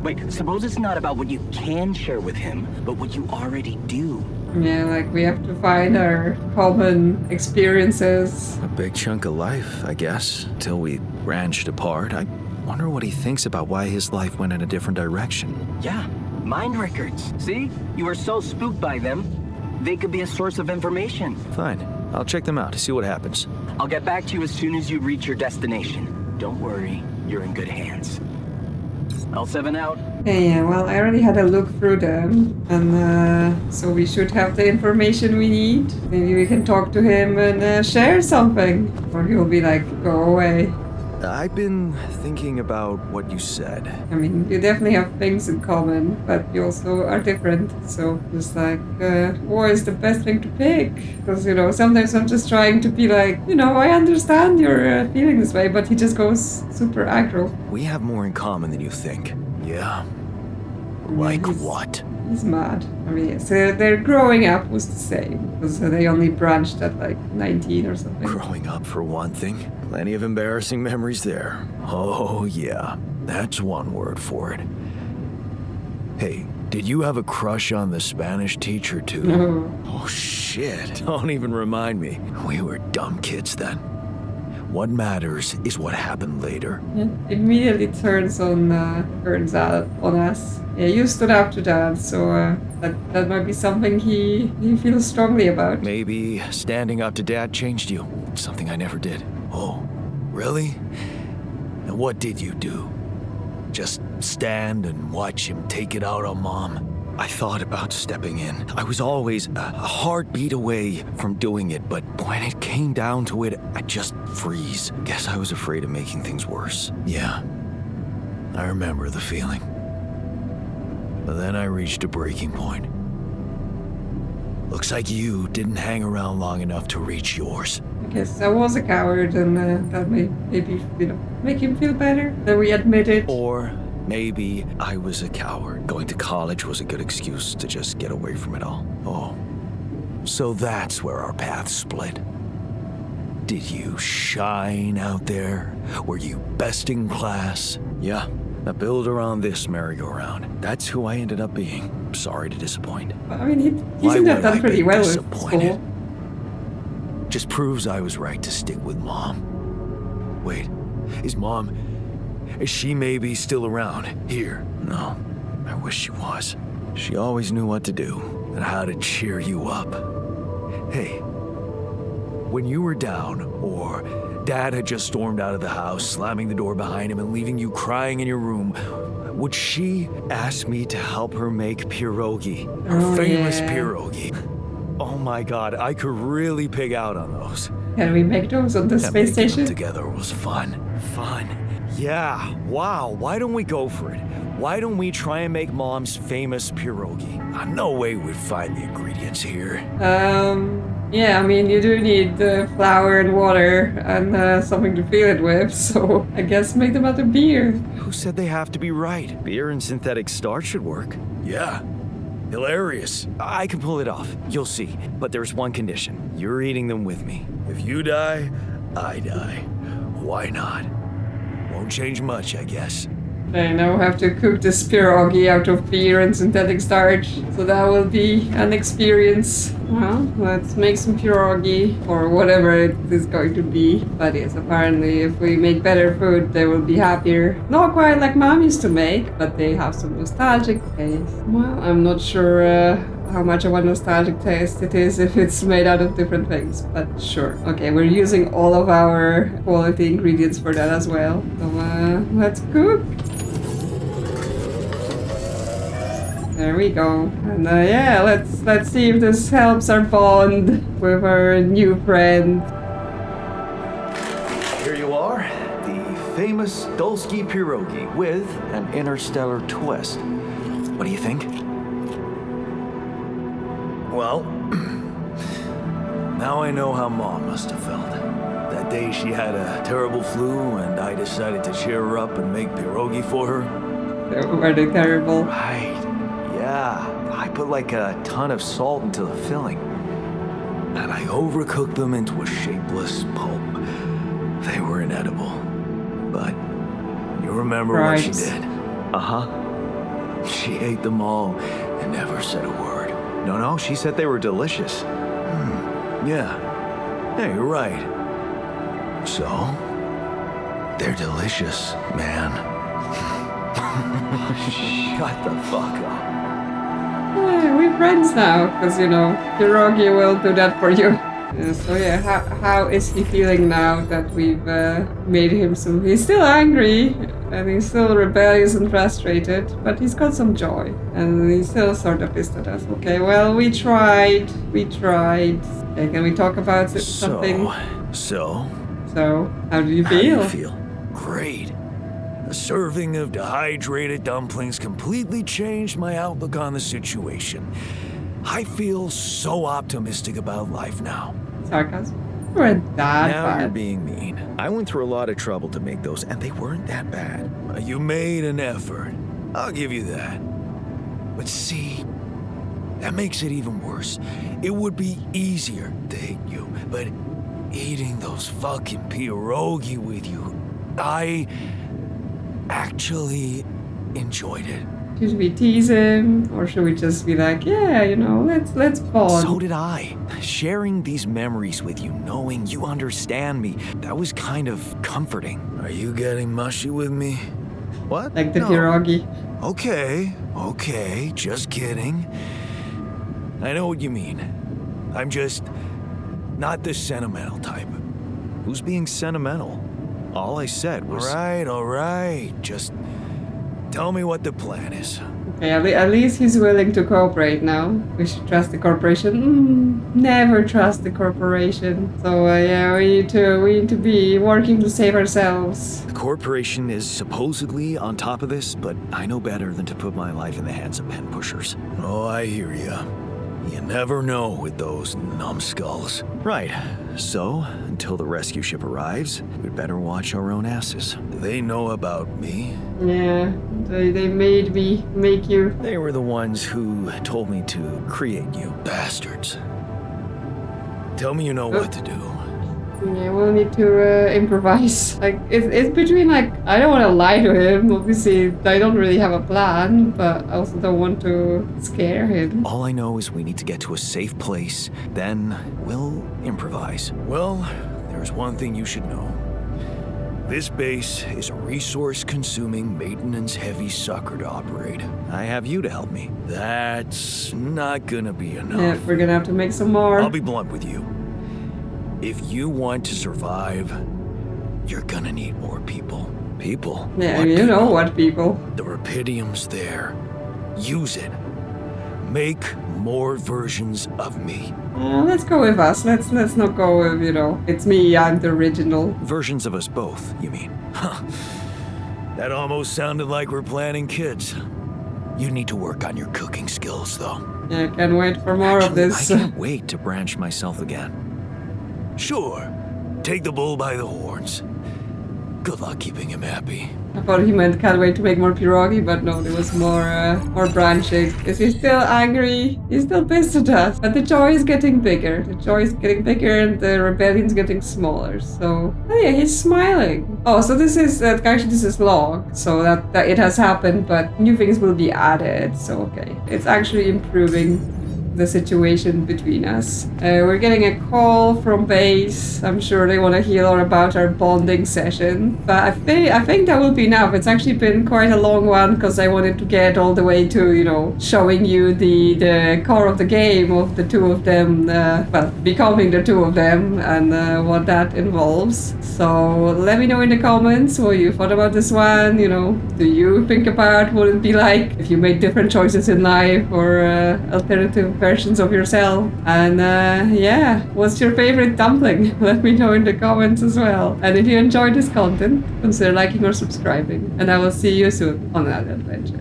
Wait, suppose it's not about what you can share with him, but what you already do. Yeah, like we have to find our common experiences. A big chunk of life, I guess, till we branched apart. I wonder what he thinks about why his life went in a different direction. Yeah, mind records. See? You were so spooked by them. They could be a source of information. Fine. I'll check them out to see what happens. I'll get back to you as soon as you reach your destination. Don't worry, you're in good hands. L7 out. Yeah, well, I already had a look through them, and so we should have the information we need. Maybe we can talk to him and share something, or he'll be like, go away. I've been thinking about what you said. I mean, you definitely have things in common, but you also are different. So it's like, war is the best thing to pick. Because, you know, sometimes I'm just trying to be like, you know, I understand you're feeling this way, but he just goes super aggro. We have more in common than you think. Yeah. Like he's- what? He's mad. I mean, so their growing up was the same. Because they only branched at like 19 or something. Growing up, for one thing. Plenty of embarrassing memories there. Oh, yeah. That's one word for it. Hey, did you have a crush on the Spanish teacher, too? No. Oh, shit. Don't even remind me. We were dumb kids then. What matters is what happened later. Yeah, immediately turns out on us. Yeah, you stood up to that, so that might be something he feels strongly about. Maybe standing up to Dad changed you. Something I never did. Oh, really? And what did you do? Just stand and watch him take it out on Mom? I thought about stepping in. I was always a heartbeat away from doing it, but when it came down to it, I'd just freeze. Guess I was afraid of making things worse. Yeah, I remember the feeling. But then I reached a breaking point. Looks like you didn't hang around long enough to reach yours. I guess I was a coward, and that may maybe, you know, make him feel better that we admit it. Or maybe I was a coward. Going to college was a good excuse to just get away from it all. Oh, so that's where our paths split. Did you shine out there? Were you best in class? Yeah, a builder on this merry-go-round. That's who I ended up being. Sorry to disappoint. I mean, he Why seemed to would have done I pretty be well with disappointed? school. Just proves I was right to stick with Mom. Wait, is she maybe still around here? No, I wish she was. She always knew what to do and how to cheer you up. Hey, when you were down, or Dad had just stormed out of the house, slamming the door behind him and leaving you crying in your room, would she ask me to help her make pierogi? Her Oh, famous yeah. pierogi. Oh my God, I could really pig out on those. Can we make those on the That space making them station? together was fun. Fun. Yeah, wow, why don't we go for it? Why don't we try and make Mom's famous pierogi? No way we'd find the ingredients here. Yeah, I mean, you do need flour and water and something to fill it with, so I guess make them out of beer. Who said they have to be right? Beer and synthetic starch should work. Yeah. Hilarious. I can pull it off. You'll see. But there's one condition. You're eating them with me. If you die, I die. Why not? Won't change much, I guess. I now have to cook this pierogi out of beer and synthetic starch, so that will be an experience. Well, let's make some pierogi, or whatever it is going to be. But yes, apparently if we make better food, they will be happier. Not quite like Mom used to make, but they have some nostalgic taste. Well, I'm not sure how much of a nostalgic taste it is if it's made out of different things, but sure. Okay, we're using all of our quality ingredients for that as well. So let's cook. There we go. And yeah, let's see if this helps our bond with our new friend. Here you are, the famous Dolski pierogi with an interstellar twist. What do you think? Well, now I know how Mom must have felt. That day she had a terrible flu and I decided to cheer her up and make pierogi for her. Were they terrible? Right, yeah. I put like a ton of salt into the filling. And I overcooked them into a shapeless pulp. They were inedible. But you remember what she Right. did? Uh-huh. She ate them all and never said a word. No, she said they were delicious. Yeah. Yeah, you're right. So, they're delicious, man. Shut the fuck up. Yeah, we're friends now, because, you know, Pierogi will do that for you. So yeah, how is he feeling now that we've made him so... He's still angry, and he's still rebellious and frustrated, but he's got some joy, and he's still sort of pissed at us. Okay, well, we tried. Okay, can we talk about something? So, How do you how do feel? you feel? Great. A serving of dehydrated dumplings completely changed my outlook on the situation. I feel so optimistic about life now. Sarcasm? We're that Now you're bad. being mean. I went through a lot of trouble to make those, and they weren't that bad. You made an effort. I'll give you that. But see, that makes it even worse. It would be easier to hate you, but eating those fucking pierogi with you, I actually enjoyed it. Should we tease him, or should we just be like, yeah, you know, let's bond? So did I. Sharing these memories with you, knowing you understand me, that was kind of comforting. Are you getting mushy with me? What? Like the No. pierogi. Okay, just kidding. I know what you mean. I'm just not the sentimental type. Who's being sentimental? All I said was... All right, just tell me what the plan is. Okay, at least he's willing to cooperate now. We should trust the corporation. Never trust the corporation. So yeah, we need to be working to save ourselves. The corporation is supposedly on top of this, but I know better than to put my life in the hands of pen pushers. Oh, I hear ya. You never know with those numbskulls. Right. So, until the rescue ship arrives, we'd better watch our own asses. They know about me. Yeah, they made me make you. They were the ones who told me to create you. Bastards. Tell me you know what to do. Yeah, we'll need to improvise. Like, it's between, like, I don't want to lie to him. Obviously, I don't really have a plan, but I also don't want to scare him. All I know is we need to get to a safe place, then we'll improvise. Well, there's one thing you should know. This base is a resource-consuming, maintenance-heavy sucker to operate. I have you to help me. That's not gonna be enough. Yeah, we're gonna have to make some more. I'll be blunt with you. If you want to survive, you're gonna need more people. People? Yeah, What you know people? what, people. The Rapidium's there. Use it. Make more versions of me. Let's go with us. Let's not go with, you know, it's me, I'm the original. Versions of us both, you mean? That almost sounded like we're planning kids. You need to work on your cooking skills, though. Yeah, can't wait for more of Actually, this. I can't wait to branch myself again. Sure. Take the bull by the horns. Good luck keeping him happy. I thought he meant can't wait to make more pierogi, but no, there was more branching. Is he still angry? He's still pissed at us. But the joy is getting bigger. The joy is getting bigger and the rebellion's getting smaller. So, oh yeah, he's smiling. Oh, so this is, actually this is log. So that it has happened, but new things will be added. So, okay. It's actually improving the situation between us. We're getting a call from base. I'm sure they want to hear all about our bonding session, but I think that will be enough. It's actually been quite a long one because I wanted to get all the way to, you know, showing you the core of the game of the two of them, well, becoming the two of them and what that involves. So let me know in the comments what you thought about this one. You know, do you think about what it'd be like if you made different choices in life or alternative versions of yourself? And yeah, what's your favorite dumpling? Let me know in the comments as well. And if you enjoyed this content, consider liking or subscribing. And I will see you soon on another adventure.